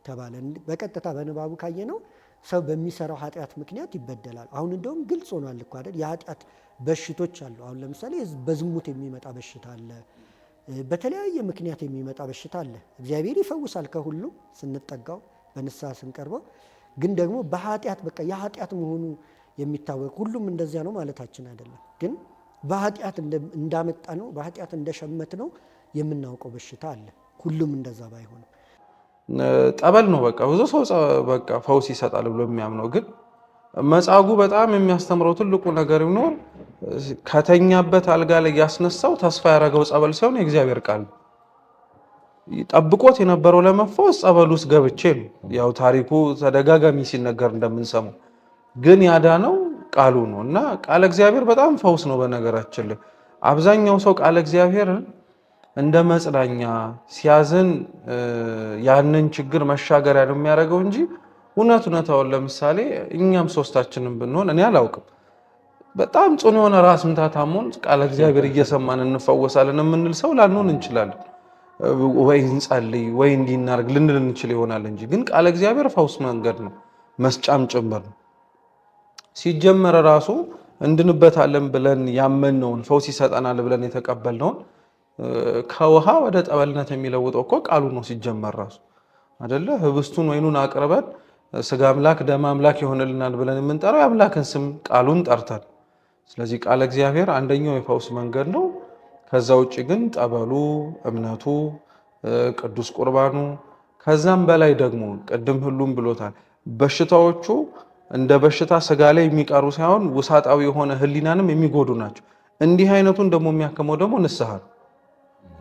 Speaker 3: ተባለ። በቀጥታ በንባቡ ካየነው ሰው በሚሰራው ኃጢአት ምክንያት ይበደላል። አሁን እንደውም ግልጽ ሆኗል እኮ አይደል? የኃጢአት በሽቶች አሉ። አሁን ለምሳሌ በዝሙት የሚመጣ በሽታ አለ፣ በተለያየ ምክንያት የሚመጣ በሽታ አለ። እግዚአብሔር ይፈውሳል ከሁሉም ስንጠጋው በንስሐ ስንቀርበው። ግን ደግሞ በኃጢአት በቃ የኃጢአት መሆኑ የሚታወቅ ሁሉም እንደዚያ ነው ማለታችን አይደለም። ግን በኃጢአት እንዳመጣ ነው በኃጢአት እንደሸመት ነው የምናውቀው በሽታ አለ። ሁሉም እንደዛ ባይሆንም
Speaker 2: ጠበል ነው በቃ ብዙ ሰው በቃ ፈውስ ይሰጣል ብሎ የሚያምነው። ግን መጻጉዕ በጣም የሚያስተምረው ትልቁ ነገር ቢኖር ከተኛበት አልጋ ላይ ያስነሳው ተስፋ ያደረገው ጸበል ሳይሆን የእግዚአብሔር ቃል ነው። ጠብቆት የነበረው ለመፈወስ ጸበል ውስጥ ገብቼ ነው። ያው ታሪኩ ተደጋጋሚ ሲነገር እንደምንሰማው፣ ግን ያዳነው ቃሉ ነው እና ቃለ እግዚአብሔር በጣም ፈውስ ነው። በነገራችን ላይ አብዛኛው ሰው ቃለ እግዚአብሔር እንደ መጽናኛ ሲያዝን ያንን ችግር መሻገሪያ ነው የሚያደርገው እንጂ እውነታውን ለምሳሌ እኛም ሶስታችንም ብንሆን እኔ አላውቅም በጣም ጽኑ የሆነ ራስ ምታት አሞን ቃለ እግዚአብሔር እየሰማን እንፈወሳለን የምንል ሰው ላንሆን እንችላለን። ወይ እንጸልይ ወይ እንዲናርግ ልንል እንችል ይሆናል እንጂ ግን ቃለ እግዚአብሔር ፈውስ መንገድ ነው፣ መስጫም ጭምር ነው። ሲጀመር ራሱ እንድንበታለን ብለን ያመንነውን ፈውስ ይሰጠናል ብለን የተቀበልነውን ከውሃ ወደ ጠበልነት የሚለውጠው እኮ ቃሉ ነው ሲጀመር ራሱ አይደለ? ህብስቱን ወይኑን አቅርበን ስጋ አምላክ ደም አምላክ ይሆንልናል ብለን የምንጠራው የአምላክን ስም ቃሉን ጠርተን። ስለዚህ ቃለ እግዚአብሔር አንደኛው የፈውስ መንገድ ነው። ከዛ ውጭ ግን ጠበሉ፣ እምነቱ፣ ቅዱስ ቁርባኑ ከዛም በላይ ደግሞ ቅድም ሁሉም ብሎታል፣ በሽታዎቹ እንደ በሽታ ስጋ ላይ የሚቀሩ ሳይሆን ውሳጣዊ የሆነ ህሊናንም የሚጎዱ ናቸው። እንዲህ አይነቱን ደግሞ የሚያክመው ደግሞ ንስሐ ነው።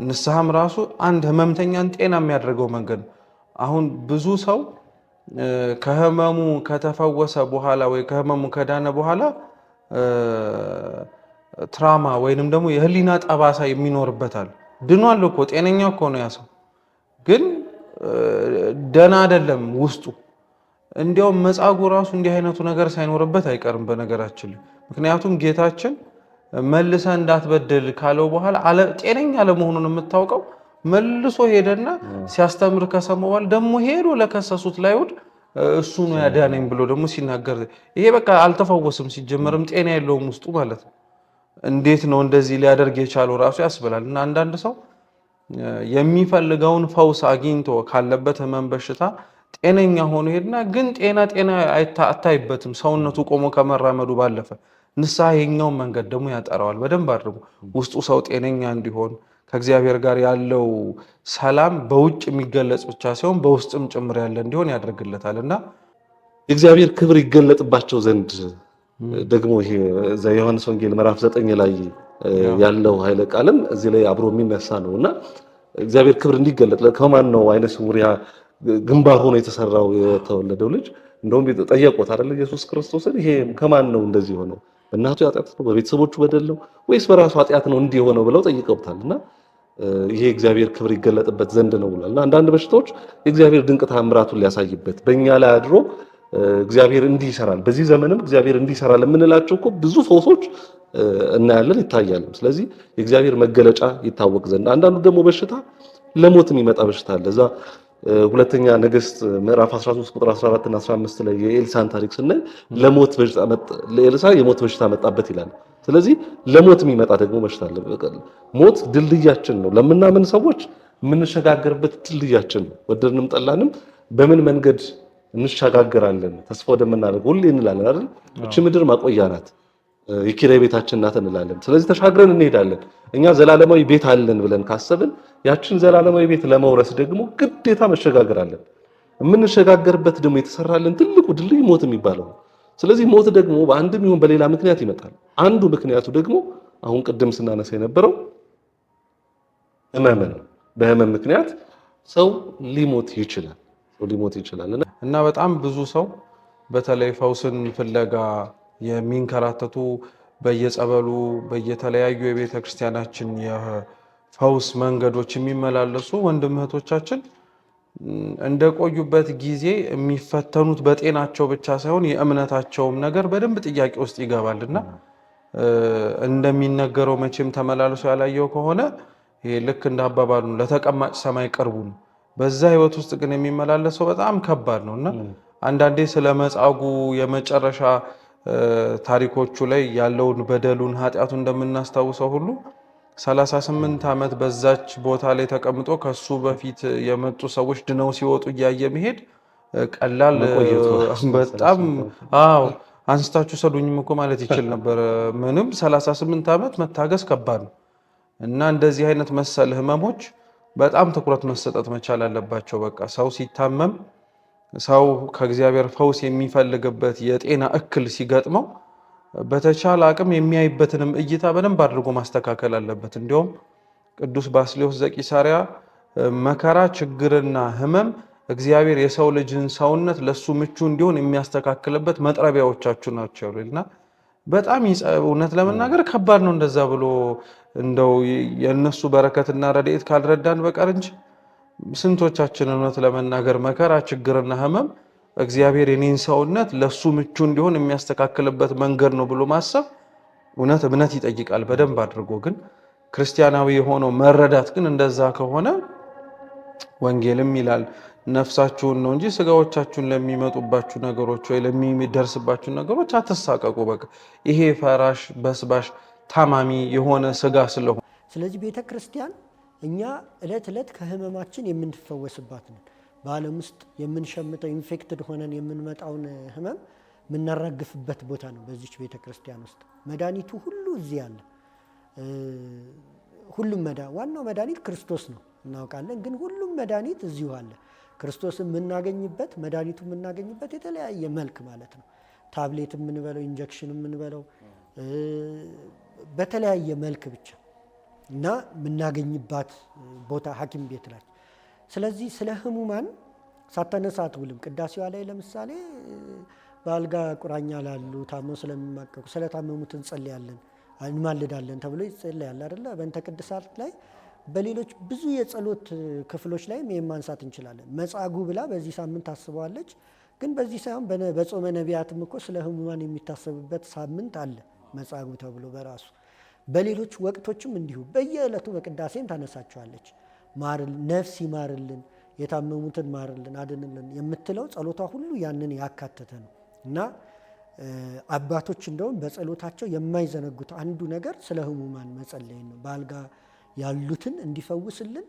Speaker 2: ንስሐም ራሱ አንድ ህመምተኛን ጤና የሚያደርገው መንገድ ነው። አሁን ብዙ ሰው ከህመሙ ከተፈወሰ በኋላ ወይ ከህመሙ ከዳነ በኋላ ትራማ ወይንም ደግሞ የህሊና ጠባሳ የሚኖርበታል። ድኗል እኮ ጤነኛ እኮ ነው ያ ሰው፣ ግን ደና አይደለም ውስጡ። እንዲያውም መጻጉዕ ራሱ እንዲህ አይነቱ ነገር ሳይኖርበት አይቀርም በነገራችን ላይ። ምክንያቱም ጌታችን መልሰ እንዳትበድል ካለው በኋላ ጤነኛ ለመሆኑን የምታውቀው መልሶ ሄደና ሲያስተምር ከሰማው በኋላ ደግሞ ሄዶ ለከሰሱት ለአይሁድ እሱ ነው ያዳነኝ ብሎ ደግሞ ሲናገር ይሄ በቃ አልተፈወስም፣ ሲጀመርም ጤና የለውም ውስጡ ማለት ነው። እንዴት ነው እንደዚህ ሊያደርግ የቻለው ራሱ ያስብላል። እና አንዳንድ ሰው የሚፈልገውን ፈውስ አግኝቶ ካለበት ህመም በሽታ ጤነኛ ሆኖ ሄድና ግን ጤና አታይበትም። ሰውነቱ ቆሞ ከመራመዱ ባለፈ ንስሐ የኛውን መንገድ ደግሞ ያጠራዋል በደንብ አድርጎ። ውስጡ ሰው ጤነኛ እንዲሆን ከእግዚአብሔር ጋር ያለው ሰላም በውጭ የሚገለጽ ብቻ ሳይሆን በውስጥም ጭምር ያለ እንዲሆን ያደርግለታል። እና
Speaker 1: የእግዚአብሔር ክብር ይገለጥባቸው ዘንድ ደግሞ ይሄ የዮሐንስ ወንጌል ምዕራፍ 9 ላይ ያለው ኃይለ ቃልም እዚህ ላይ አብሮ የሚነሳ ነውና እግዚአብሔር ክብር እንዲገለጥ ከማን ነው አይነ ስውር ግንባር ሆኖ የተሰራው የተወለደው ልጅ? እንደውም ጠየቁት አይደል ኢየሱስ ክርስቶስን ይሄ ከማን ነው እንደዚህ ሆነው? በእናቱ ኃጢአት ነው በቤተሰቦቹ በደል ነው ወይስ በራሱ ኃጢአት ነው እንዲህ ሆነው ብለው ጠይቀውታልና ይሄ እግዚአብሔር ክብር ይገለጥበት ዘንድ ነው ብሏልና አንዳንድ በሽታዎች የእግዚአብሔር ድንቅ ተአምራቱን ሊያሳይበት በእኛ ላይ አድሮ እግዚአብሔር እንዲህ ይሰራል፣ በዚህ ዘመንም እግዚአብሔር እንዲህ ይሰራል የምንላቸው እኮ ብዙ ፈውሶች እናያለን ይታያል። ስለዚህ የእግዚአብሔር መገለጫ ይታወቅ ዘንድ አንዳንዱ ደግሞ በሽታ ለሞት የሚመጣ በሽታ አለ። እዛ ሁለተኛ ነገሥት ምዕራፍ 13 ቁጥር 14 እና 15 ላይ የኤልሳን ታሪክ ስናይ ለኤልሳ የሞት በሽታ መጣበት ይላል። ስለዚህ ለሞት የሚመጣ ደግሞ በሽታ አለ። ሞት ድልድያችን ነው፣ ለምናምን ሰዎች የምንሸጋገርበት ድልድያችን ነው። ወደድንም ጠላንም በምን መንገድ እንሸጋገራለን ተስፋ ወደምናደርገው ሁሌ እንላለን አይደል? እቺ ምድር ማቆያ ናት፣ የኪራይ ቤታችን ናት እንላለን። ስለዚህ ተሻግረን እንሄዳለን። እኛ ዘላለማዊ ቤት አለን ብለን ካሰብን ያችን ዘላለማዊ ቤት ለመውረስ ደግሞ ግዴታ መሸጋገር አለን። የምንሸጋገርበት ደግሞ የተሰራልን ትልቁ ድልድይ ሞት የሚባለው ነው። ስለዚህ ሞት ደግሞ በአንድም ይሁን በሌላ ምክንያት ይመጣል። አንዱ ምክንያቱ ደግሞ አሁን ቅድም ስናነሳ የነበረው ህመም ነው። በህመም ምክንያት ሰው ሊሞት ይችላል።
Speaker 2: እና በጣም ብዙ ሰው በተለይ ፈውስን ፍለጋ የሚንከራተቱ በየጸበሉ በየተለያዩ የቤተ ክርስቲያናችን የፈውስ መንገዶች የሚመላለሱ ወንድም እህቶቻችን እንደቆዩበት ጊዜ የሚፈተኑት በጤናቸው ብቻ ሳይሆን የእምነታቸውም ነገር በደንብ ጥያቄ ውስጥ ይገባልና እንደሚነገረው መቼም ተመላልሶ ያላየው ከሆነ ይሄ ልክ እንደ አባባሉ ለተቀማጭ ሰማይ ቅርቡ ነው። በዛ ህይወት ውስጥ ግን የሚመላለሰው በጣም ከባድ ነውና አንዳንዴ ስለ መጻጉዕ የመጨረሻ ታሪኮቹ ላይ ያለውን በደሉን ኃጢአቱ እንደምናስታውሰው ሁሉ 38 ዓመት በዛች ቦታ ላይ ተቀምጦ ከሱ በፊት የመጡ ሰዎች ድነው ሲወጡ እያየ መሄድ ቀላል በጣም አንስታችሁ ሰዱኝም እኮ ማለት ይችል ነበር። ምንም 38 ዓመት መታገስ ከባድ ነው እና እንደዚህ አይነት መሰል ህመሞች በጣም ትኩረት መሰጠት መቻል አለባቸው። በቃ ሰው ሲታመም ሰው ከእግዚአብሔር ፈውስ የሚፈልግበት የጤና እክል ሲገጥመው በተቻለ አቅም የሚያይበትንም እይታ በደንብ አድርጎ ማስተካከል አለበት። እንዲሁም ቅዱስ ባስልዮስ ዘቂሳርያ መከራ፣ ችግርና ህመም እግዚአብሔር የሰው ልጅን ሰውነት ለሱ ምቹ እንዲሆን የሚያስተካክልበት መጥረቢያዎቻችሁ ናቸው ይልና በጣም እውነት ለመናገር ከባድ ነው እንደዛ ብሎ እንደው የነሱ በረከትና ረድኤት ካልረዳን በቀር እንጂ ስንቶቻችን እውነት ለመናገር መከራ፣ ችግርና ህመም እግዚአብሔር የኔን ሰውነት ለሱ ምቹ እንዲሆን የሚያስተካክልበት መንገድ ነው ብሎ ማሰብ እውነት እምነት ይጠይቃል በደንብ አድርጎ። ግን ክርስቲያናዊ የሆነው መረዳት ግን እንደዛ ከሆነ ወንጌልም ይላል ነፍሳችሁን ነው እንጂ ስጋዎቻችሁን ለሚመጡባችሁ ነገሮች ወይ ለሚደርስባችሁ ነገሮች አትሳቀቁ። በቃ ይሄ ፈራሽ በስባሽ ታማሚ የሆነ ስጋ ስለሆነ
Speaker 3: ስለዚህ ቤተ ክርስቲያን እኛ እለት እለት ከህመማችን የምንፈወስባት ነው። በዓለም ውስጥ የምንሸምተው ኢንፌክትድ ሆነን የምንመጣውን ህመም የምናራግፍበት ቦታ ነው። በዚች ቤተ ክርስቲያን ውስጥ መድኃኒቱ ሁሉ እዚህ አለ። ሁሉም ዋናው መድኃኒት ክርስቶስ ነው እናውቃለን። ግን ሁሉም መድኃኒት እዚሁ አለ። ክርስቶስን የምናገኝበት መድኃኒቱ የምናገኝበት የተለያየ መልክ ማለት ነው። ታብሌት የምንበለው ኢንጀክሽን የምንበለው በተለያየ መልክ ብቻ እና የምናገኝባት ቦታ ሐኪም ቤት ላይ። ስለዚህ ስለ ህሙማን ሳታነሳ አትውልም። ቅዳሴዋ ላይ ለምሳሌ በአልጋ ቁራኛ ላሉ ታመው ስለሚማቀቁ ስለታመሙት እንጸልያለን እንማልዳለን ተብሎ ይጸልያል አይደለ? በእንተ ቅድሳት ላይ በሌሎች ብዙ የጸሎት ክፍሎች ላይ ይሄን ማንሳት እንችላለን። መጻጉዕ ብላ በዚህ ሳምንት ታስበዋለች። ግን በዚህ ሳይሆን በጾመ ነቢያትም እኮ ስለ ህሙማን የሚታሰብበት ሳምንት አለ መጻጉዕ ተብሎ በራሱ። በሌሎች ወቅቶችም እንዲሁ በየዕለቱ በቅዳሴም ታነሳቸዋለች። ነፍስ ይማርልን፣ የታመሙትን ማርልን፣ አድንልን የምትለው ጸሎቷ ሁሉ ያንን ያካተተ ነው እና አባቶች እንደውም በጸሎታቸው የማይዘነጉት አንዱ ነገር ስለ ህሙማን መጸለይ ነው። በአልጋ ያሉትን እንዲፈውስልን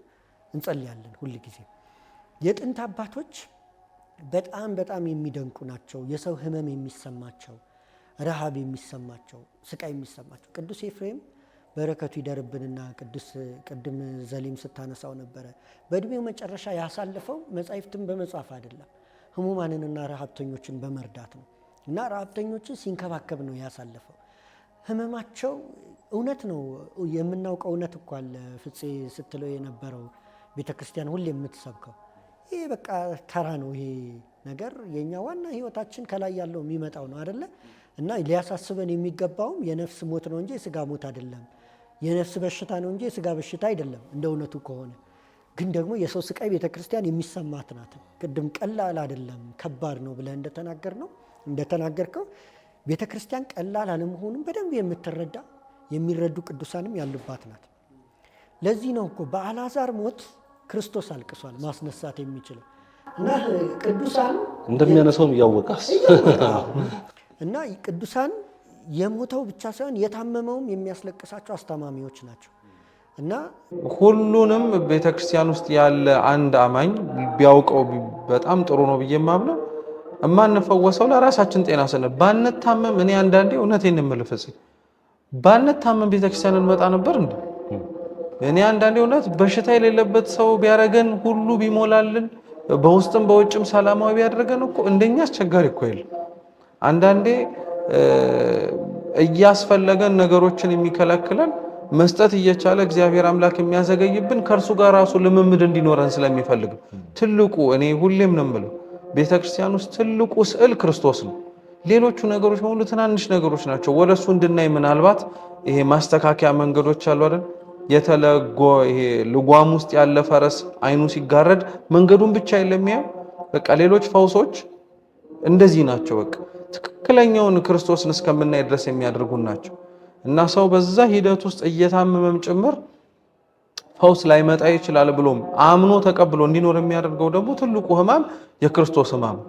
Speaker 3: እንጸልያለን ሁል ጊዜ። የጥንት አባቶች በጣም በጣም የሚደንቁ ናቸው። የሰው ህመም የሚሰማቸው፣ ረሃብ የሚሰማቸው፣ ስቃይ የሚሰማቸው። ቅዱስ ኤፍሬም በረከቱ ይደርብንና ቅድም ዘሊም ስታነሳው ነበረ። በእድሜው መጨረሻ ያሳለፈው መጻሕፍትን በመጻፍ አይደለም፣ ህሙማንንና ረሃብተኞችን በመርዳት ነው እና ረሃብተኞችን ሲንከባከብ ነው ያሳለፈው። ህመማቸው እውነት ነው የምናውቀው እውነት እኮ አለ። ፍፄ ስትለው የነበረው ቤተ ክርስቲያን ሁሌ የምትሰብከው ይሄ በቃ ተራ ነው። ይሄ ነገር የኛ ዋና ህይወታችን ከላይ ያለው የሚመጣው ነው አይደለ? እና ሊያሳስበን የሚገባውም የነፍስ ሞት ነው እንጂ የስጋ ሞት አይደለም። የነፍስ በሽታ ነው እንጂ የስጋ በሽታ አይደለም እንደ እውነቱ ከሆነ። ግን ደግሞ የሰው ስቃይ ቤተ ክርስቲያን የሚሰማት ናት። ቅድም ቀላል አይደለም ከባድ ነው ብለህ እንደተናገርከው ቤተ ክርስቲያን ቀላል አለመሆኑን በደንብ የምትረዳ የሚረዱ ቅዱሳንም ያሉባት ናት። ለዚህ ነው እኮ በአልዓዛር ሞት ክርስቶስ አልቅሷል ማስነሳት የሚችለው እና ቅዱሳን
Speaker 1: እንደሚያነሳውም እያወቃስ
Speaker 3: እና ቅዱሳን የሞተው ብቻ ሳይሆን የታመመውም የሚያስለቅሳቸው አስታማሚዎች ናቸው። እና
Speaker 2: ሁሉንም ቤተክርስቲያን ውስጥ ያለ አንድ አማኝ ቢያውቀው በጣም ጥሩ ነው ብዬ የማምነው እማንፈወሰው ለራሳችን ጤና ስንል ባንታመም፣ እኔ አንዳንዴ እውነቴን የምልፍጽ ባንታመም ቤተክርስቲያን እንመጣ ነበር እንዴ? እኔ አንዳንዴ እውነት በሽታ የሌለበት ሰው ቢያረገን ሁሉ ቢሞላልን በውስጥም በውጭም ሰላማዊ ቢያደርገን እኮ እንደኛ አስቸጋሪ እኮ የለም። አንዳንዴ እያስፈለገን ነገሮችን የሚከለክለን መስጠት እየቻለ እግዚአብሔር አምላክ የሚያዘገይብን ከእርሱ ጋር ራሱ ልምምድ እንዲኖረን ስለሚፈልግ ትልቁ እኔ ሁሌም ነው የምለው ቤተክርስቲያን ውስጥ ትልቁ ስዕል ክርስቶስ ነው። ሌሎቹ ነገሮች በሙሉ ትናንሽ ነገሮች ናቸው። ወደሱ እንድናይ ምናልባት ይሄ ማስተካከያ መንገዶች አሉ አይደል? የተለጎ ይሄ ልጓም ውስጥ ያለ ፈረስ አይኑ ሲጋረድ መንገዱን ብቻ የለሚያው በቃ ሌሎች ፈውሶች እንደዚህ ናቸው። በቃ ትክክለኛውን ክርስቶስን እስከምናይ ድረስ የሚያደርጉን ናቸው። እና ሰው በዛ ሂደት ውስጥ እየታመመም ጭምር ፈውስ ላይመጣ ይችላል ብሎም አምኖ ተቀብሎ እንዲኖር የሚያደርገው ደግሞ ትልቁ ህማም የክርስቶስ ህማም።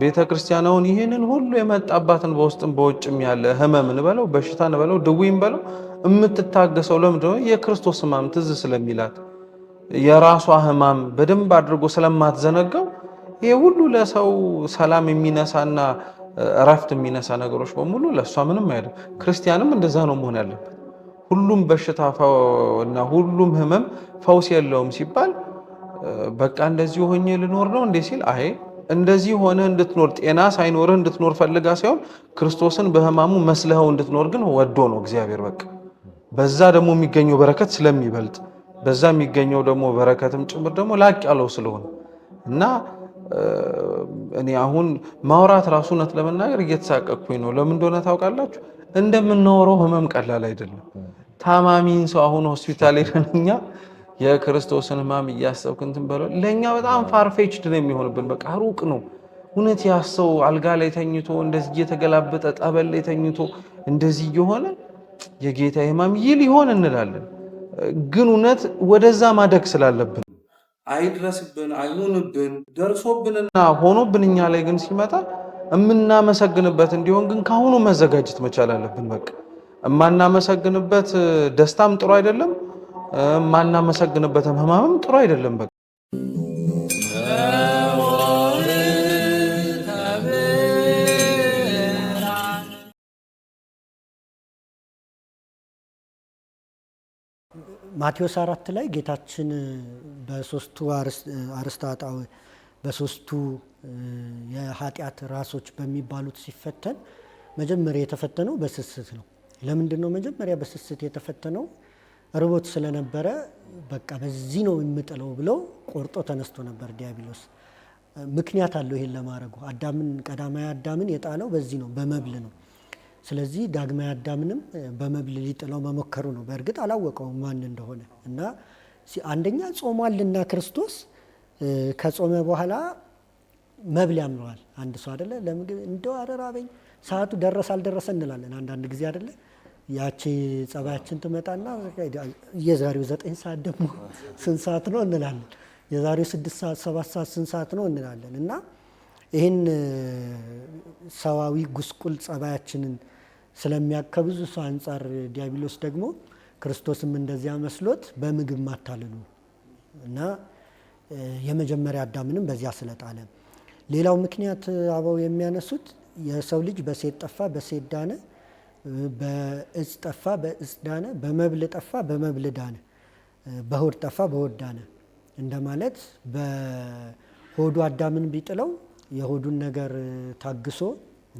Speaker 2: ቤተ ክርስቲያናውን ይህንን ሁሉ የመጣባትን በውስጥም በውጭም ያለ ህመም እንበለው በሽታ እንበለው ድዊም በለው የምትታገሰው ለምንድን ነው? የክርስቶስ ህማም ትዝ ስለሚላት የራሷ ህማም በደንብ አድርጎ ስለማትዘነጋው ይሄ ሁሉ ለሰው ሰላም የሚነሳና እረፍት የሚነሳ ነገሮች በሙሉ ለሷ ምንም አይደለም። ክርስቲያንም እንደዛ ነው መሆን ያለበት። ሁሉም በሽታ እና ሁሉም ህመም ፈውስ የለውም ሲባል በቃ እንደዚህ ሆኜ ልኖር ነው እንዴ ሲል አይ እንደዚህ ሆነ እንድትኖር ጤና ሳይኖርህ እንድትኖር ፈልጋ ሳይሆን ክርስቶስን በህማሙ መስለኸው እንድትኖር ግን ወዶ ነው እግዚአብሔር። በቃ በዛ ደግሞ የሚገኘው በረከት ስለሚበልጥ በዛ የሚገኘው ደግሞ በረከትም ጭምር ደግሞ ላቅ ያለው ስለሆነ እና እኔ አሁን ማውራት ራሱ እውነት ለመናገር እየተሳቀቅኩኝ ነው። ለምን እንደሆነ ታውቃላችሁ? እንደምናወራው ህመም ቀላል አይደለም። ታማሚን ሰው አሁን ሆስፒታል ሄደን እኛ የክርስቶስን ህማም እያሰብክ እንትን በለው ለኛ በጣም ፋርፌችድ ነው የሚሆንብን። በቃ ሩቅ ነው እውነት። ያሰው አልጋ ላይ ተኝቶ እንደዚህ እየተገላበጠ ጠበል ላይ ተኝቶ እንደዚህ እየሆነ የጌታ ህማም ይል ይሆን እንላለን። ግን እውነት ወደዛ ማደግ ስላለብን አይድረስብን አይሁንብን ደርሶብንና ሆኖብን እኛ ላይ ግን ሲመጣ የምናመሰግንበት እንዲሆን ግን ካሁኑ መዘጋጀት መቻል አለብን። በቃ የማናመሰግንበት ደስታም ጥሩ አይደለም፣ የማናመሰግንበትም ህማምም ጥሩ አይደለም። በቃ
Speaker 3: ማቴዎስ 4 ላይ ጌታችን በሶስቱ አርእስተ ኃጣውእ በሶስቱ የኃጢአት ራሶች በሚባሉት ሲፈተን መጀመሪያ የተፈተነው በስስት ነው። ለምንድን ነው መጀመሪያ በስስት የተፈተነው? ርቦት ስለነበረ በቃ በዚህ ነው የምጥለው ብለው ቆርጦ ተነስቶ ነበር ዲያብሎስ። ምክንያት አለው ይሄን ለማድረጉ። ቀዳማዊ አዳምን የጣለው በዚህ ነው፣ በመብል ነው። ስለዚህ ዳግማዊ አዳምንም በመብል ሊጥለው መሞከሩ ነው። በእርግጥ አላወቀውም ማን እንደሆነ እና አንደኛ ጾሟልና ክርስቶስ ከጾመ በኋላ መብል ያምረዋል። አንድ ሰው አይደለ ለምግብ እንደው አረራበኝ ሰዓቱ ደረሰ አልደረሰ እንላለን አንዳንድ ጊዜ አይደለ። ያቺ ጸባያችን ትመጣና የዛሬው 9 ሰዓት ደግሞ ስንት ሰዓት ነው እንላለን። የዛሬ 6 ሰዓት 7 ሰዓት ስንት ሰዓት ነው እንላለን። እና ይህን ሰዋዊ ጉስቁል ጸባያችንን ስለሚያከብዙ ሰው አንጻር ዲያብሎስ ደግሞ ክርስቶስም እንደዚያ መስሎት በምግብ ማታለሉ እና የመጀመሪያ አዳምንም በዚያ ስለጣለ። ሌላው ምክንያት አበው የሚያነሱት የሰው ልጅ በሴት ጠፋ በሴት ዳነ፣ በእጽ ጠፋ በእጽ ዳነ፣ በመብል ጠፋ በመብል ዳነ፣ በሆድ ጠፋ በሆድ ዳነ እንደማለት በሆዱ አዳምን ቢጥለው የሆዱን ነገር ታግሶ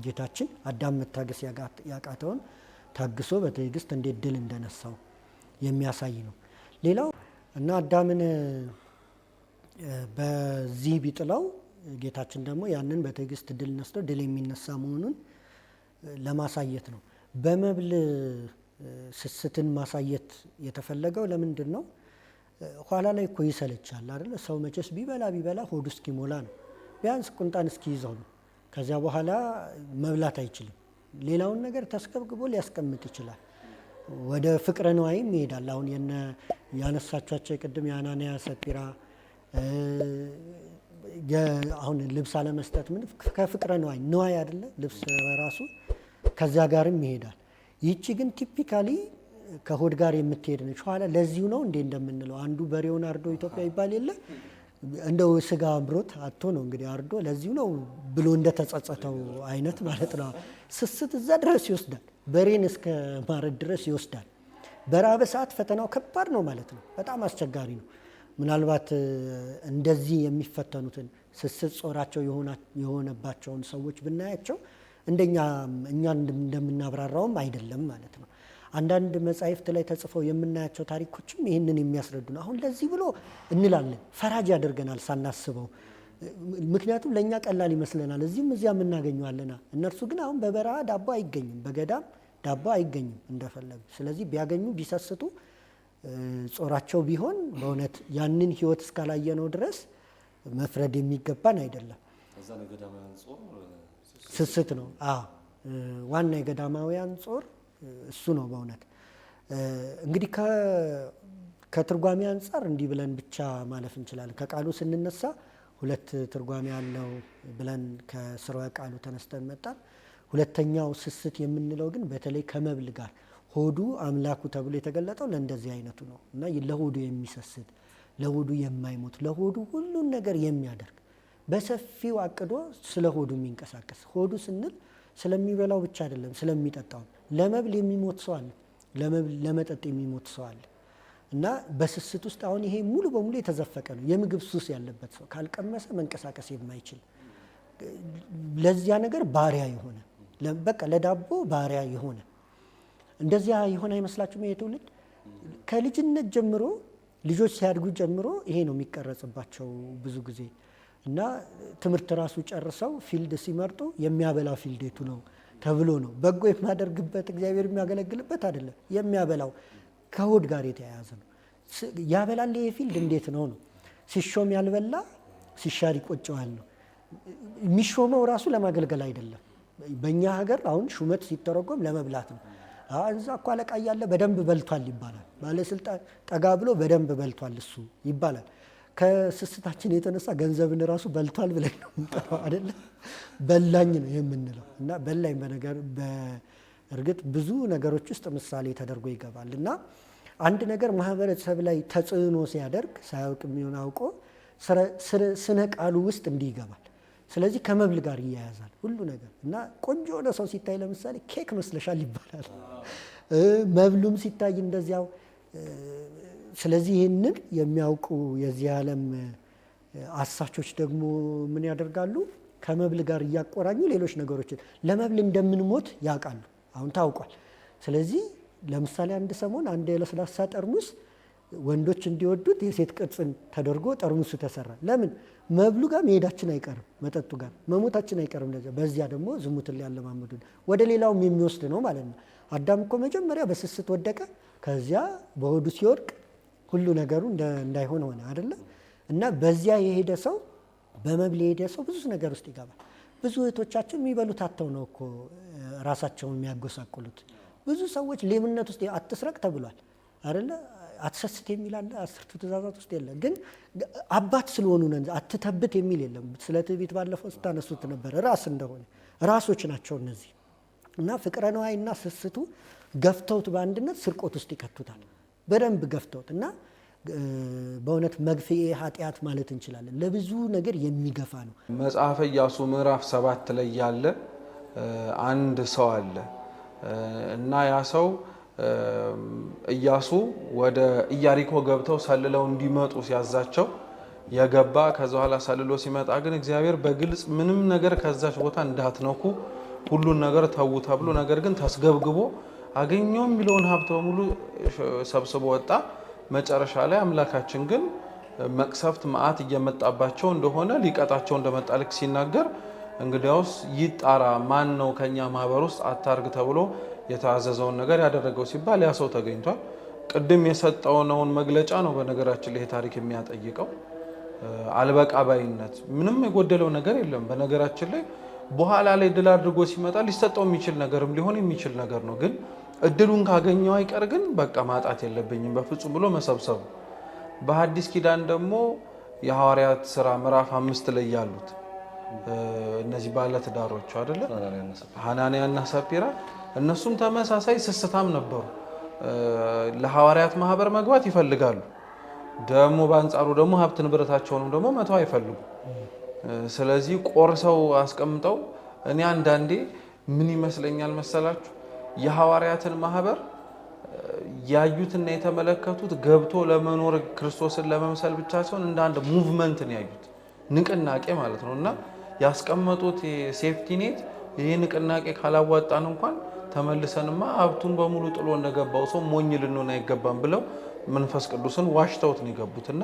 Speaker 3: ጌታችን አዳም መታገስ ያቃተውን ታግሶ በትዕግስት እንዴት ድል እንደነሳው የሚያሳይ ነው። ሌላው እና አዳምን በዚህ ቢጥለው ጌታችን ደግሞ ያንን በትዕግስት ድል ነስቶ ድል የሚነሳ መሆኑን ለማሳየት ነው። በመብል ስስትን ማሳየት የተፈለገው ለምንድን ነው? ኋላ ላይ እኮ ይሰለቻል አይደል? ሰው መቼስ ቢበላ ሆዱ እስኪሞላ ነው፣ ቢያንስ ቁንጣን እስኪይዘው ነው። ከዚያ በኋላ መብላት አይችልም። ሌላውን ነገር ተስገብግቦ ሊያስቀምጥ ይችላል። ወደ ፍቅረ ነዋይም ይሄዳል። አሁን ያነሳቿቸው የቅድም የአናንያ ሰጲራ አሁን ልብስ አለመስጠት ምን ከፍቅረ ነዋይ አይደለ? ልብስ ራሱ ከዚያ ጋርም ይሄዳል። ይቺ ግን ቲፒካሊ ከሆድ ጋር የምትሄድ ነች። ኋላ ለዚሁ ነው እንዴ እንደምንለው አንዱ በሬውን አርዶ ኢትዮጵያ ይባል የለ እንደው ስጋ አምሮት አቶ ነው እንግዲህ አርዶ ለዚሁ ነው ብሎ እንደተጸጸተው አይነት ማለት ነው። ስስት እዛ ድረስ ይወስዳል። በሬን እስከ ማረድ ድረስ ይወስዳል። በራበ ሰዓት ፈተናው ከባድ ነው ማለት ነው። በጣም አስቸጋሪ ነው። ምናልባት እንደዚህ የሚፈተኑትን ስስት ጾራቸው የሆነባቸውን ሰዎች ብናያቸው እኛ እንደምናብራራውም አይደለም ማለት ነው። አንዳንድ መጻሕፍት ላይ ተጽፈው የምናያቸው ታሪኮችም ይህንን የሚያስረዱ ነው። አሁን ለዚህ ብሎ እንላለን፣ ፈራጅ ያደርገናል ሳናስበው። ምክንያቱም ለእኛ ቀላል ይመስለናል፣ እዚህም እዚያም እናገኘዋለና። እነርሱ ግን አሁን በበረሃ ዳቦ አይገኝም፣ በገዳም ዳቦ አይገኝም እንደፈለጉ። ስለዚህ ቢያገኙ ቢሰስቱ ጾራቸው ቢሆን በእውነት ያንን ሕይወት እስካላየነው ድረስ መፍረድ የሚገባን አይደለም። ስስት ነው ዋና የገዳማውያን ጾር እሱ ነው በእውነት። እንግዲህ ከትርጓሜ አንጻር እንዲህ ብለን ብቻ ማለፍ እንችላለን። ከቃሉ ስንነሳ 2 ትርጓሜ ያለው ብለን ከስርወ ቃሉ ተነስተን መጣን። ሁለተኛው ስስት የምንለው ግን በተለይ ከመብል ጋር ሆዱ አምላኩ ተብሎ የተገለጠው ለእንደዚህ አይነቱ ነው እና ለሆዱ የሚሰስት ለሆዱ የማይሞት ለሆዱ ሁሉን ነገር የሚያደርግ በሰፊው አቅዶ ስለ ሆዱ የሚንቀሳቀስ። ሆዱ ስንል ስለሚበላው ብቻ አይደለም፣ ስለሚጠጣው። ለመብል የሚሞት ሰው አለ፣ ለመጠጥ የሚሞት ሰው አለ። እና በስስት ውስጥ አሁን ይሄ ሙሉ በሙሉ የተዘፈቀ ነው። የምግብ ሱስ ያለበት ሰው ካልቀመሰ መንቀሳቀስ የማይችል ለዚያ ነገር ባሪያ የሆነ በቃ ለዳቦ ባሪያ የሆነ እንደዚያ የሆነ አይመስላችሁም? ይሄ ትውልድ ከልጅነት ጀምሮ ልጆች ሲያድጉ ጀምሮ ይሄ ነው የሚቀረጽባቸው ብዙ ጊዜ። እና ትምህርት ራሱ ጨርሰው ፊልድ ሲመርጡ የሚያበላው ፊልድ የቱ ነው ተብሎ ነው። በጎ የማደርግበት እግዚአብሔር የሚያገለግልበት አይደለም። የሚያበላው ከሆድ ጋር የተያያዘ ነው። ያበላል ይሄ ፊልድ እንዴት ነው ነው። ሲሾም ያልበላ ሲሻር ይቆጨዋል ነው። የሚሾመው ራሱ ለማገልገል አይደለም። በእኛ ሀገር አሁን ሹመት ሲተረጎም ለመብላት ነው። እዛ እኮ አለቃ እያለ በደንብ በልቷል ይባላል። ባለስልጣን ጠጋ ብሎ በደንብ በልቷል እሱ ይባላል። ከስስታችን የተነሳ ገንዘብን ራሱ በልቷል ብለን ነው የምንጠራው አይደለ? በላኝ ነው የምንለው። እና በላኝ በእርግጥ ብዙ ነገሮች ውስጥ ምሳሌ ተደርጎ ይገባል። እና አንድ ነገር ማህበረሰብ ላይ ተጽዕኖ ሲያደርግ ሳያውቅ የሚሆን አውቆ ስነ ቃሉ ውስጥ እንዲህ ይገባል። ስለዚህ ከመብል ጋር ይያያዛል ሁሉ ነገር። እና ቆንጆ የሆነ ሰው ሲታይ ለምሳሌ ኬክ መስለሻል ይባላል። መብሉም ሲታይ እንደዚያው። ስለዚህ ይህንን የሚያውቁ የዚህ ዓለም አሳቾች ደግሞ ምን ያደርጋሉ? ከመብል ጋር እያቆራኙ ሌሎች ነገሮችን ለመብል እንደምንሞት ያውቃሉ። አሁን ታውቋል። ስለዚህ ለምሳሌ አንድ ሰሞን አንድ የለስላሳ ጠርሙስ ወንዶች እንዲወዱት የሴት ቅርጽን ተደርጎ ጠርሙሱ ተሰራ። ለምን? መብሉ ጋር መሄዳችን አይቀርም፣ መጠጡ ጋር መሞታችን አይቀርም። በዚያ ደግሞ ዝሙትን ሊያለማመዱን ወደ ሌላውም የሚወስድ ነው ማለት ነው። አዳም እኮ መጀመሪያ በስስት ወደቀ። ከዚያ በሆዱ ሲወድቅ ሁሉ ነገሩ እንዳይሆን ሆነ አይደለ? እና በዚያ የሄደ ሰው በመብል የሄደ ሰው ብዙ ነገር ውስጥ ይገባል። ብዙ እህቶቻችን የሚበሉት አጥተው ነው እኮ ራሳቸውን የሚያጎሳቁሉት። ብዙ ሰዎች ሌብነት ውስጥ አትስረቅ ተብሏል አይደለ? አትሰስት የሚል አለ 10ቱ ትእዛዛት ውስጥ የለም። ግን አባት ስለሆኑ ነን አትተብት የሚል የለም። ስለ ትዕቢት ባለፈው ስታነሱት ነበር። ራስ እንደሆነ ራሶች ናቸው እነዚህ እና ፍቅረ ነዋይና ስስቱ ገፍተውት በአንድነት ስርቆት ውስጥ ይከቱታል። በደንብ ገፍተውት እና በእውነት መግፍኤ ኃጢአት ማለት እንችላለን። ለብዙ ነገር የሚገፋ ነው።
Speaker 2: መጽሐፈ ኢያሱ ምዕራፍ 7 ላይ ያለ አንድ ሰው አለ እና ያ ሰው ኢያሱ ወደ ኢያሪኮ ገብተው ሰልለው እንዲመጡ ሲያዛቸው የገባ ከዛ በኋላ ሰልሎ ሲመጣ ግን እግዚአብሔር በግልጽ ምንም ነገር ከዛች ቦታ እንዳትነኩ ሁሉን ነገር ተዉ ተብሎ ነገር ግን ተስገብግቦ አገኘው የሚለውን ሀብት በሙሉ ሰብስቦ ወጣ። መጨረሻ ላይ አምላካችን ግን መቅሰፍት መዓት እየመጣባቸው እንደሆነ ሊቀጣቸው እንደመጣ ልክ ሲናገር እንግዲያውስ ይጣራ ማን ነው ከኛ ማህበር ውስጥ አታርግ ተብሎ የታዘዘውን ነገር ያደረገው ሲባል ያ ሰው ተገኝቷል። ቅድም የሰጠውን መግለጫ ነው በነገራችን ላይ ታሪክ የሚያጠይቀው። አልበቃ ባይነት ምንም የጎደለው ነገር የለም። በነገራችን ላይ በኋላ ላይ ድል አድርጎ ሲመጣ ሊሰጠው የሚችል ነገርም ሊሆን የሚችል ነገር ነው። ግን እድሉን ካገኘው አይቀር ግን በቃ ማጣት የለብኝም በፍጹም ብሎ መሰብሰቡ። በሐዲስ ኪዳን ደግሞ የሐዋርያት ሥራ ምዕራፍ 5 ላይ ያሉት እነዚህ ባለ ትዳሮች አይደለ ሐናንያና ሰጲራ እነሱም ተመሳሳይ ስስታም ነበሩ። ለሐዋርያት ማህበር መግባት ይፈልጋሉ። ደግሞ በአንጻሩ ደግሞ ሀብት ንብረታቸውንም ደግሞ መተው አይፈልጉ። ስለዚህ ቆርሰው አስቀምጠው እኔ አንዳንዴ ምን ይመስለኛል መሰላችሁ የሐዋርያትን ማህበር ያዩትና የተመለከቱት ገብቶ ለመኖር ክርስቶስን ለመምሰል ብቻ ሳይሆን እንደ አንድ ሙቭመንት ነው ያዩት፣ ንቅናቄ ማለት ነው። እና ያስቀመጡት ሴፍቲ ኔት ይሄ ንቅናቄ ካላዋጣን እንኳን ተመልሰንማ ሀብቱን በሙሉ ጥሎ እንደገባው ሰው ሞኝ ልንሆን አይገባም ብለው መንፈስ ቅዱስን ዋሽተውት ነው የገቡትና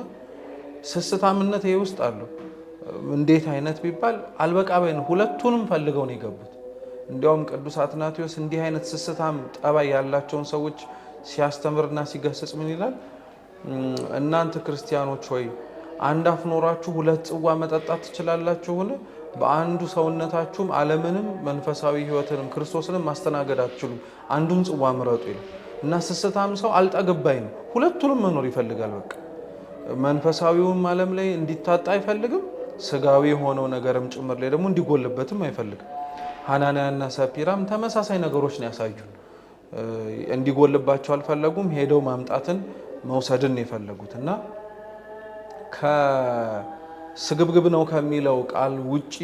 Speaker 2: ስስታምነት ይሄ ውስጥ አለው። እንዴት አይነት ቢባል አልበቃ ባይን ሁለቱንም ፈልገው ነው የገቡት። እንዲያውም ቅዱስ አትናቴዎስ እንዲህ አይነት ስስታም ጠባይ ያላቸውን ሰዎች ሲያስተምርና ሲገስጽ ምን ይላል? እናንተ ክርስቲያኖች ሆይ አንድ አፍ ኖራችሁ ሁለት ጽዋ መጠጣት ትችላላችሁን? በአንዱ ሰውነታችሁም ዓለምንም መንፈሳዊ ሕይወትንም ክርስቶስንም ማስተናገድ አትችሉም። አንዱን ጽዋ ምረጡ ይላል እና ስስታም ሰው አልጠግባይ ነው። ሁለቱንም መኖር ይፈልጋል። በቃ መንፈሳዊውም ዓለም ላይ እንዲታጣ አይፈልግም፣ ስጋዊ የሆነው ነገርም ጭምር ላይ ደግሞ እንዲጎልበትም አይፈልግም። ሐናንያና ሰጲራም ተመሳሳይ ነገሮች ነው ያሳዩ። እንዲጎልባቸው አልፈለጉም። ሄደው ማምጣትን መውሰድን የፈለጉት እና ከስግብግብ ነው ከሚለው ቃል ውጪ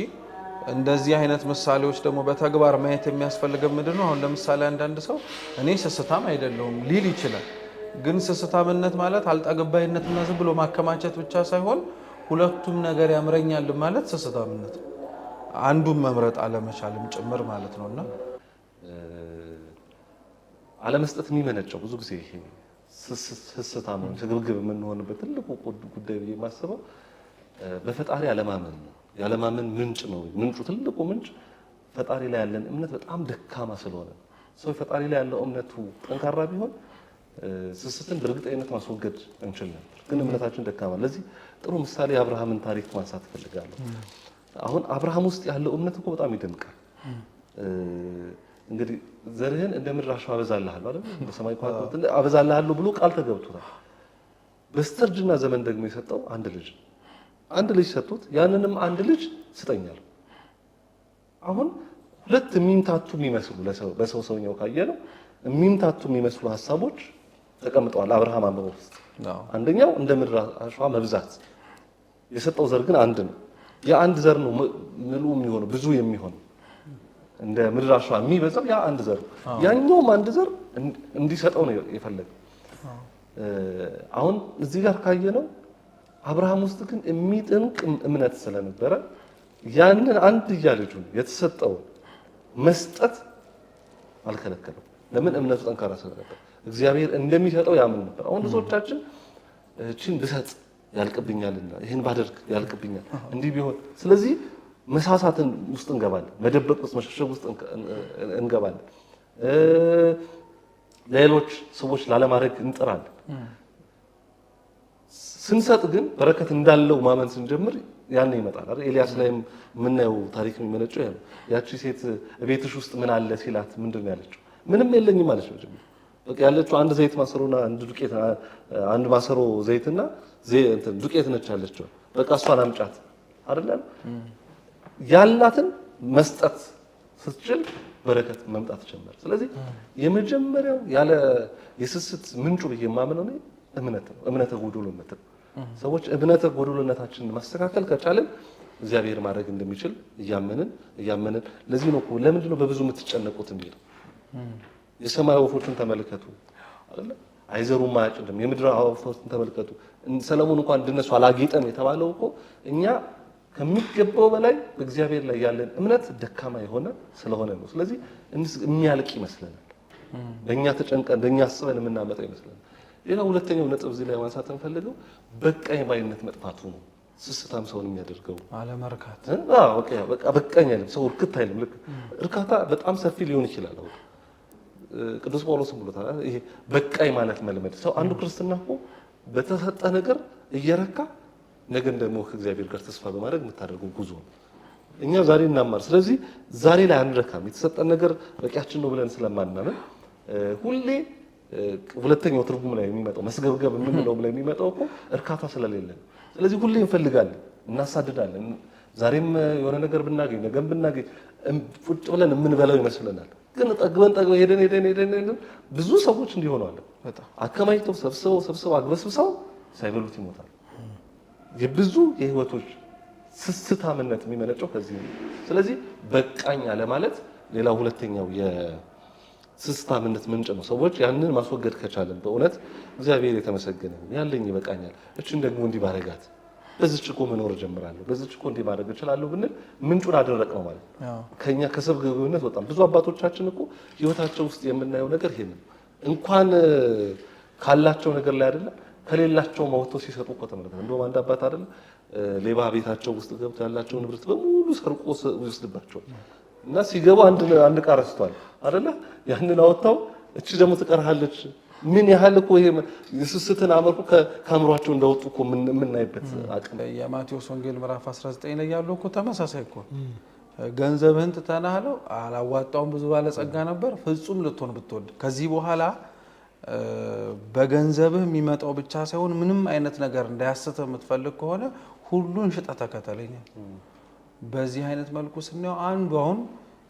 Speaker 2: እንደዚህ አይነት ምሳሌዎች ደግሞ በተግባር ማየት የሚያስፈልገው ምንድን ነው? አሁን ለምሳሌ አንዳንድ ሰው እኔ ስስታም አይደለሁም ሊል ይችላል። ግን ስስታምነት ማለት አልጠግባይነትና ዝም ብሎ ማከማቸት ብቻ ሳይሆን ሁለቱም ነገር ያምረኛል ማለት ስስታምነት ነው። አንዱን መምረጥ አለመቻልም ጭምር ማለት ነውና
Speaker 1: አለመስጠት የሚመነጨው ብዙ ጊዜ ይሄ ስስታም ነው ስግብግብ የምንሆንበት ትልቁ ጉዳይ ብዬ የማስበው በፈጣሪ አለማመን ነው። ያለማመን ምንጭ ነው። ምንጩ ትልቁ ምንጭ ፈጣሪ ላይ ያለን እምነት በጣም ደካማ ስለሆነ ሰው ፈጣሪ ላይ ያለው እምነቱ ጠንካራ ቢሆን ስስትን በእርግጠኝነት ማስወገድ እንችል ነበር። ግን እምነታችን ደካማ። ለዚህ ጥሩ ምሳሌ የአብርሃምን ታሪክ ማንሳት እፈልጋለሁ። አሁን አብርሃም ውስጥ ያለው እምነት እኮ በጣም ይደንቃል። እንግዲህ ዘርህን እንደ ምድር አሸዋ አበዛልሃለሁ አይደል? በሰማይ ከዋክብት አበዛልሃለሁ ብሎ ቃል ተገብቶታል። በስተርጅና ዘመን ደግሞ የሰጠው አንድ ልጅ ሰጥቶት ያንንም አንድ ልጅ ስጠኛል። አሁን ሁለት የሚምታቱ የሚመስሉ በሰው ሰውኛው ካየነው የሚምታቱ የሚመስሉ ሐሳቦች ተቀምጠዋል አብርሃም አምሮ ውስጥ። አንደኛው እንደ ምድር አሸዋ መብዛት፣ የሰጠው ዘር ግን አንድ ነው። የአንድ ዘር ነው ምሉ የሚሆነው ብዙ የሚሆነው እንደ ምድር አሸዋ የሚበዛው ያ አንድ ዘር ነው። ያኛውም አንድ ዘር እንዲሰጠው ነው የፈለገው። አሁን እዚህ ጋር ካየነው አብርሃም ውስጥ ግን የሚደንቅ እምነት ስለነበረ ያንን አንድያ ልጁን የተሰጠውን መስጠት አልከለከለም። ለምን? እምነቱ ጠንካራ ስለነበር እግዚአብሔር እንደሚሰጠው ያምን ነበር። አሁን ብዙዎቻችን እቺን ብሰጥ ያልቅብኛልና ይሄን ባደርግ ያልቅብኛል እንዲህ ቢሆን፣ ስለዚህ መሳሳትን ውስጥ እንገባለን፣ መደበቅ ውስጥ መሸሸግ ውስጥ እንገባለን፣ ሌሎች ሰዎች ላለማድረግ እንጥራለን። ስንሰጥ ግን በረከት እንዳለው ማመን ስንጀምር ያን ይመጣል አይደል? ኤልያስ ላይም የምናየው ታሪክ የሚመነጨው ያቺ ሴት ቤትሽ ውስጥ ምን አለ ሲላት ምንድን ነው ያለችው? ምንም የለኝም አለች። በቃ ያለችው አንድ ዘይት ማሰሮና አንድ ዱቄት አንድ ማሰሮ ዘይትና ዱቄት ነች ያለችው። በቃ እሷን አምጫት አይደለም ያላትን መስጠት ስትችል በረከት መምጣት ጀመረ። ስለዚህ የመጀመሪያው ያለ የስስት ምንጩ ብዬ የማምነው ነው እምነት ነው። እምነተ ጎዶሎነት ነው። ሰዎች እምነተ ጎዶሎነታችንን ማስተካከል ከቻለን እግዚአብሔር ማድረግ እንደሚችል እያመንን ለዚህ ነው እኮ ለምንድን ነው በብዙ የምትጨነቁት የሚለው የሰማይ ወፎችን ተመልከቱ አይደል አይዘሩም አያጭድም የምድር ወፎችን ተመልከቱ ሰለሞን እንኳን እንደነሱ አላጌጠም የተባለው እኮ እኛ ከሚገባው በላይ በእግዚአብሔር ላይ ያለን እምነት ደካማ የሆነ ስለሆነ ነው። ስለዚህ የሚያልቅ ይመስለናል። በእኛ ተጨንቀን በእኛ አስበን የምናመጣው ይመስለናል። ሌላ ሁለተኛው ነጥብ እዚህ ላይ ማንሳት እንፈልገው በቃኝ ባይነት መጥፋቱ ነው። ስስታም ሰውን የሚያደርገው
Speaker 2: አለመርካት።
Speaker 1: በቃ በቃኝ አይልም ሰው እርክት አይልም። ልክ እርካታ በጣም ሰፊ ሊሆን ይችላል። ቅዱስ ጳውሎስም ብሎታል ይሄ በቃኝ ማለት መልመድ። ሰው አንዱ ክርስትና እኮ በተሰጠ ነገር እየረካ ነገን ደግሞ ከእግዚአብሔር ጋር ተስፋ በማድረግ የምታደርገው ጉዞ ነው። እኛ ዛሬ እናማር። ስለዚህ ዛሬ ላይ አንረካም። የተሰጠን ነገር በቂያችን ነው ብለን ስለማናምን ሁሌ ሁለተኛው ትርጉም ላይ የሚመጣው መስገብገብ የምንለው ላይ የሚመጣው እኮ እርካታ ስለሌለን፣ ስለዚህ ሁሌ እንፈልጋለን፣ እናሳድዳለን። ዛሬም የሆነ ነገር ብናገኝ ነገም ብናገኝ ቁጭ ብለን የምንበላው ይመስለናል። ግን ጠግበን ሄደን ብዙ ሰዎች እንዲሆኑ አለ አከማይተው ሰብስበው አግበስብሰው ሳይበሉት ይሞታል። የብዙ የህይወቶች ስስታምነት የሚመነጨው ከዚህ ነው። ስለዚህ በቃኝ አለ ማለት ሌላው ሁለተኛው የስስታምነት ምንጭ ነው። ሰዎች ያንን ማስወገድ ከቻለን በእውነት እግዚአብሔር የተመሰገነ ያለኝ ይበቃኛል፣ እችን ደግሞ እንዲህ ባረጋት፣ በዚህች እኮ መኖር ጀምራለሁ፣ በዚህች እኮ እንዲህ ማድረግ እችላለሁ ብንል ምንጩን አደረቅ ነው ማለት ነው። ከኛ ከስግብግብነት በጣም ብዙ አባቶቻችን እኮ ህይወታቸው ውስጥ የምናየው ነገር ይሄን ነው። እንኳን ካላቸው ነገር ላይ አይደለም ከሌላቸው ማውጥተው ሲሰጡ እኮ ተመልከተ። እንደውም አንድ አባት አይደል ሌባ ቤታቸው ውስጥ ገብቶ ያላቸው ንብረት በሙሉ ሰርቆ ይወስድባቸዋል እና ሲገቡ አንድ ዕቃ ረስቷል አይደለ ያንን አወጣው እቺ ደግሞ ትቀርሃለች። ምን ያህል እኮ ይሄ የስስትን አመርኩ ከአእምሯቸው እንዳወጡ እኮ የምናይበት አቅም
Speaker 2: የማቴዎስ ወንጌል ምዕራፍ 19 ላይ ያለው እኮ ተመሳሳይ እኮ ገንዘብህን ትተናለው አላዋጣውም ብዙ ባለጸጋ ነበር ፍጹም ልትሆን ብትወድ ከዚህ በኋላ በገንዘብህ የሚመጣው ብቻ ሳይሆን ምንም አይነት ነገር እንዳያስተህ የምትፈልግ ከሆነ ሁሉን ሽጠህ ተከተለኝ። በዚህ አይነት መልኩ ስናየው አንዱ አሁን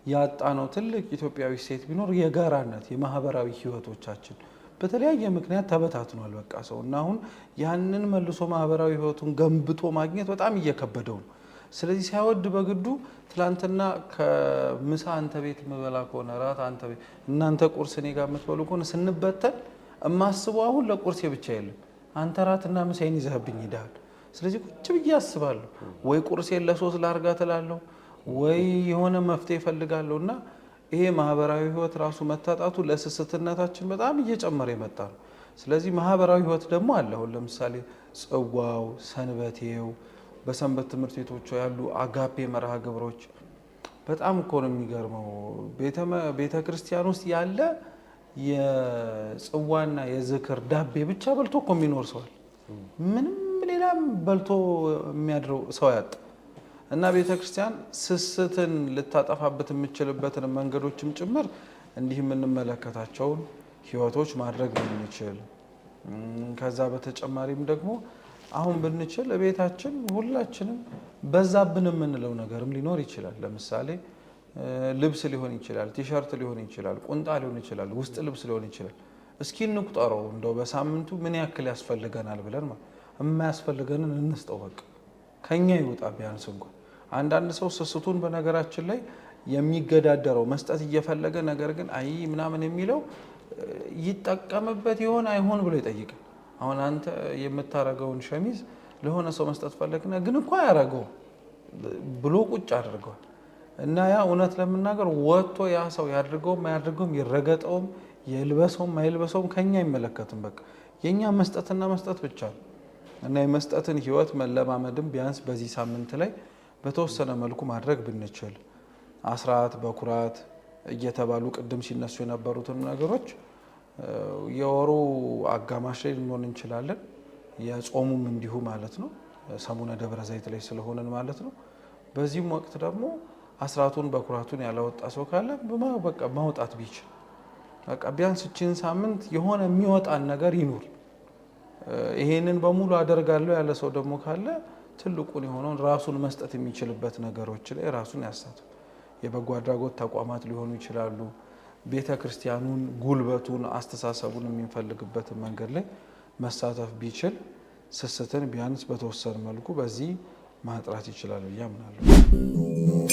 Speaker 2: ያጣነው ትልቅ ኢትዮጵያዊ ሴት ቢኖር የጋራነት የማህበራዊ ህይወቶቻችን በተለያየ ምክንያት ተበታትኗል። በቃ ሰው እና አሁን ያንን መልሶ ማህበራዊ ህይወቱን ገንብቶ ማግኘት በጣም እየከበደው ነው። ስለዚህ ሳይወድ በግዱ ትላንትና ከምሳ አንተ ቤት የምበላ ከሆነ ራት አንተ ቤት እናንተ ቁርስ እኔ ጋር የምትበሉ ከሆነ ስንበተን እማስበው አሁን ለቁርሴ ብቻ የለም አንተ ራትና ምሳዬን ይዘህብኝ ሄደሃል። ስለዚህ ቁጭ ብዬ አስባለሁ ወይ ቁርሴን ለሶስት ላርጋ ትላለሁ ወይ የሆነ መፍትሄ እፈልጋለሁ። እና ይሄ ማህበራዊ ህይወት ራሱ መታጣቱ ለስስትነታችን በጣም እየጨመረ የመጣ ነው። ስለዚህ ማህበራዊ ህይወት ደግሞ አለ። አሁን ለምሳሌ ጽዋው፣ ሰንበቴው፣ በሰንበት ትምህርት ቤቶች ያሉ አጋፔ መርሃ ግብሮች በጣም እኮ ነው የሚገርመው። ቤተ ክርስቲያን ውስጥ ያለ የጽዋና የዝክር ዳቤ ብቻ በልቶ እኮ የሚኖር ሰዋል ምንም ሌላም በልቶ የሚያድረው ሰው ያጣ እና ቤተ ክርስቲያን ስስትን ልታጠፋበት የምችልበትን መንገዶችም ጭምር እንዲህ የምንመለከታቸውን ህይወቶች ማድረግ ብንችል፣ ከዛ በተጨማሪም ደግሞ አሁን ብንችል ቤታችን ሁላችንም በዛብን የምንለው ነገርም ሊኖር ይችላል። ለምሳሌ ልብስ ሊሆን ይችላል፣ ቲሸርት ሊሆን ይችላል፣ ቁንጣ ሊሆን ይችላል፣ ውስጥ ልብስ ሊሆን ይችላል። እስኪ እንቁጠረው እንደው በሳምንቱ ምን ያክል ያስፈልገናል ብለን የማያስፈልገንን እንስጠው። በቃ ከኛ ይወጣ ቢያንስ እንኳን። አንዳንድ ሰው ስስቱን በነገራችን ላይ የሚገዳደረው መስጠት እየፈለገ ነገር ግን አይ ምናምን የሚለው ይጠቀምበት ይሆን አይሆን ብሎ ይጠይቃል። አሁን አንተ የምታረገውን ሸሚዝ ለሆነ ሰው መስጠት ፈለግና ግን እኮ ያረገው ብሎ ቁጭ አድርገዋል። እና ያ እውነት ለምናገር ወጥቶ ያ ሰው ያድርገውም አያድርገውም ይረገጠውም የልበሰውም አይልበሰውም ከኛ አይመለከትም። በቃ የኛ መስጠትና መስጠት ብቻ ነው። እና የመስጠትን ህይወት መለማመድም ቢያንስ በዚህ ሳምንት ላይ በተወሰነ መልኩ ማድረግ ብንችል አስራት በኩራት እየተባሉ ቅድም ሲነሱ የነበሩትን ነገሮች የወሩ አጋማሽ ላይ ልንሆን እንችላለን። የጾሙም እንዲሁ ማለት ነው። ሰሙነ ደብረ ዘይት ላይ ስለሆነን ማለት ነው። በዚህም ወቅት ደግሞ አስራቱን በኩራቱን ያላወጣ ሰው ካለ በቃ ማውጣት ቢችል በቃ ቢያንስ እቺን ሳምንት የሆነ የሚወጣን ነገር ይኑር። ይሄንን በሙሉ አደርጋለሁ ያለ ሰው ደግሞ ካለ ትልቁን የሆነውን ራሱን መስጠት የሚችልበት ነገሮች ላይ ራሱን ያሳትፍ። የበጎ አድራጎት ተቋማት ሊሆኑ ይችላሉ። ቤተ ክርስቲያኑን፣ ጉልበቱን፣ አስተሳሰቡን የሚፈልግበትን መንገድ ላይ መሳተፍ ቢችል ስስትን ቢያንስ በተወሰነ መልኩ በዚህ ማጥራት ይችላል ብዬ አምናለሁ።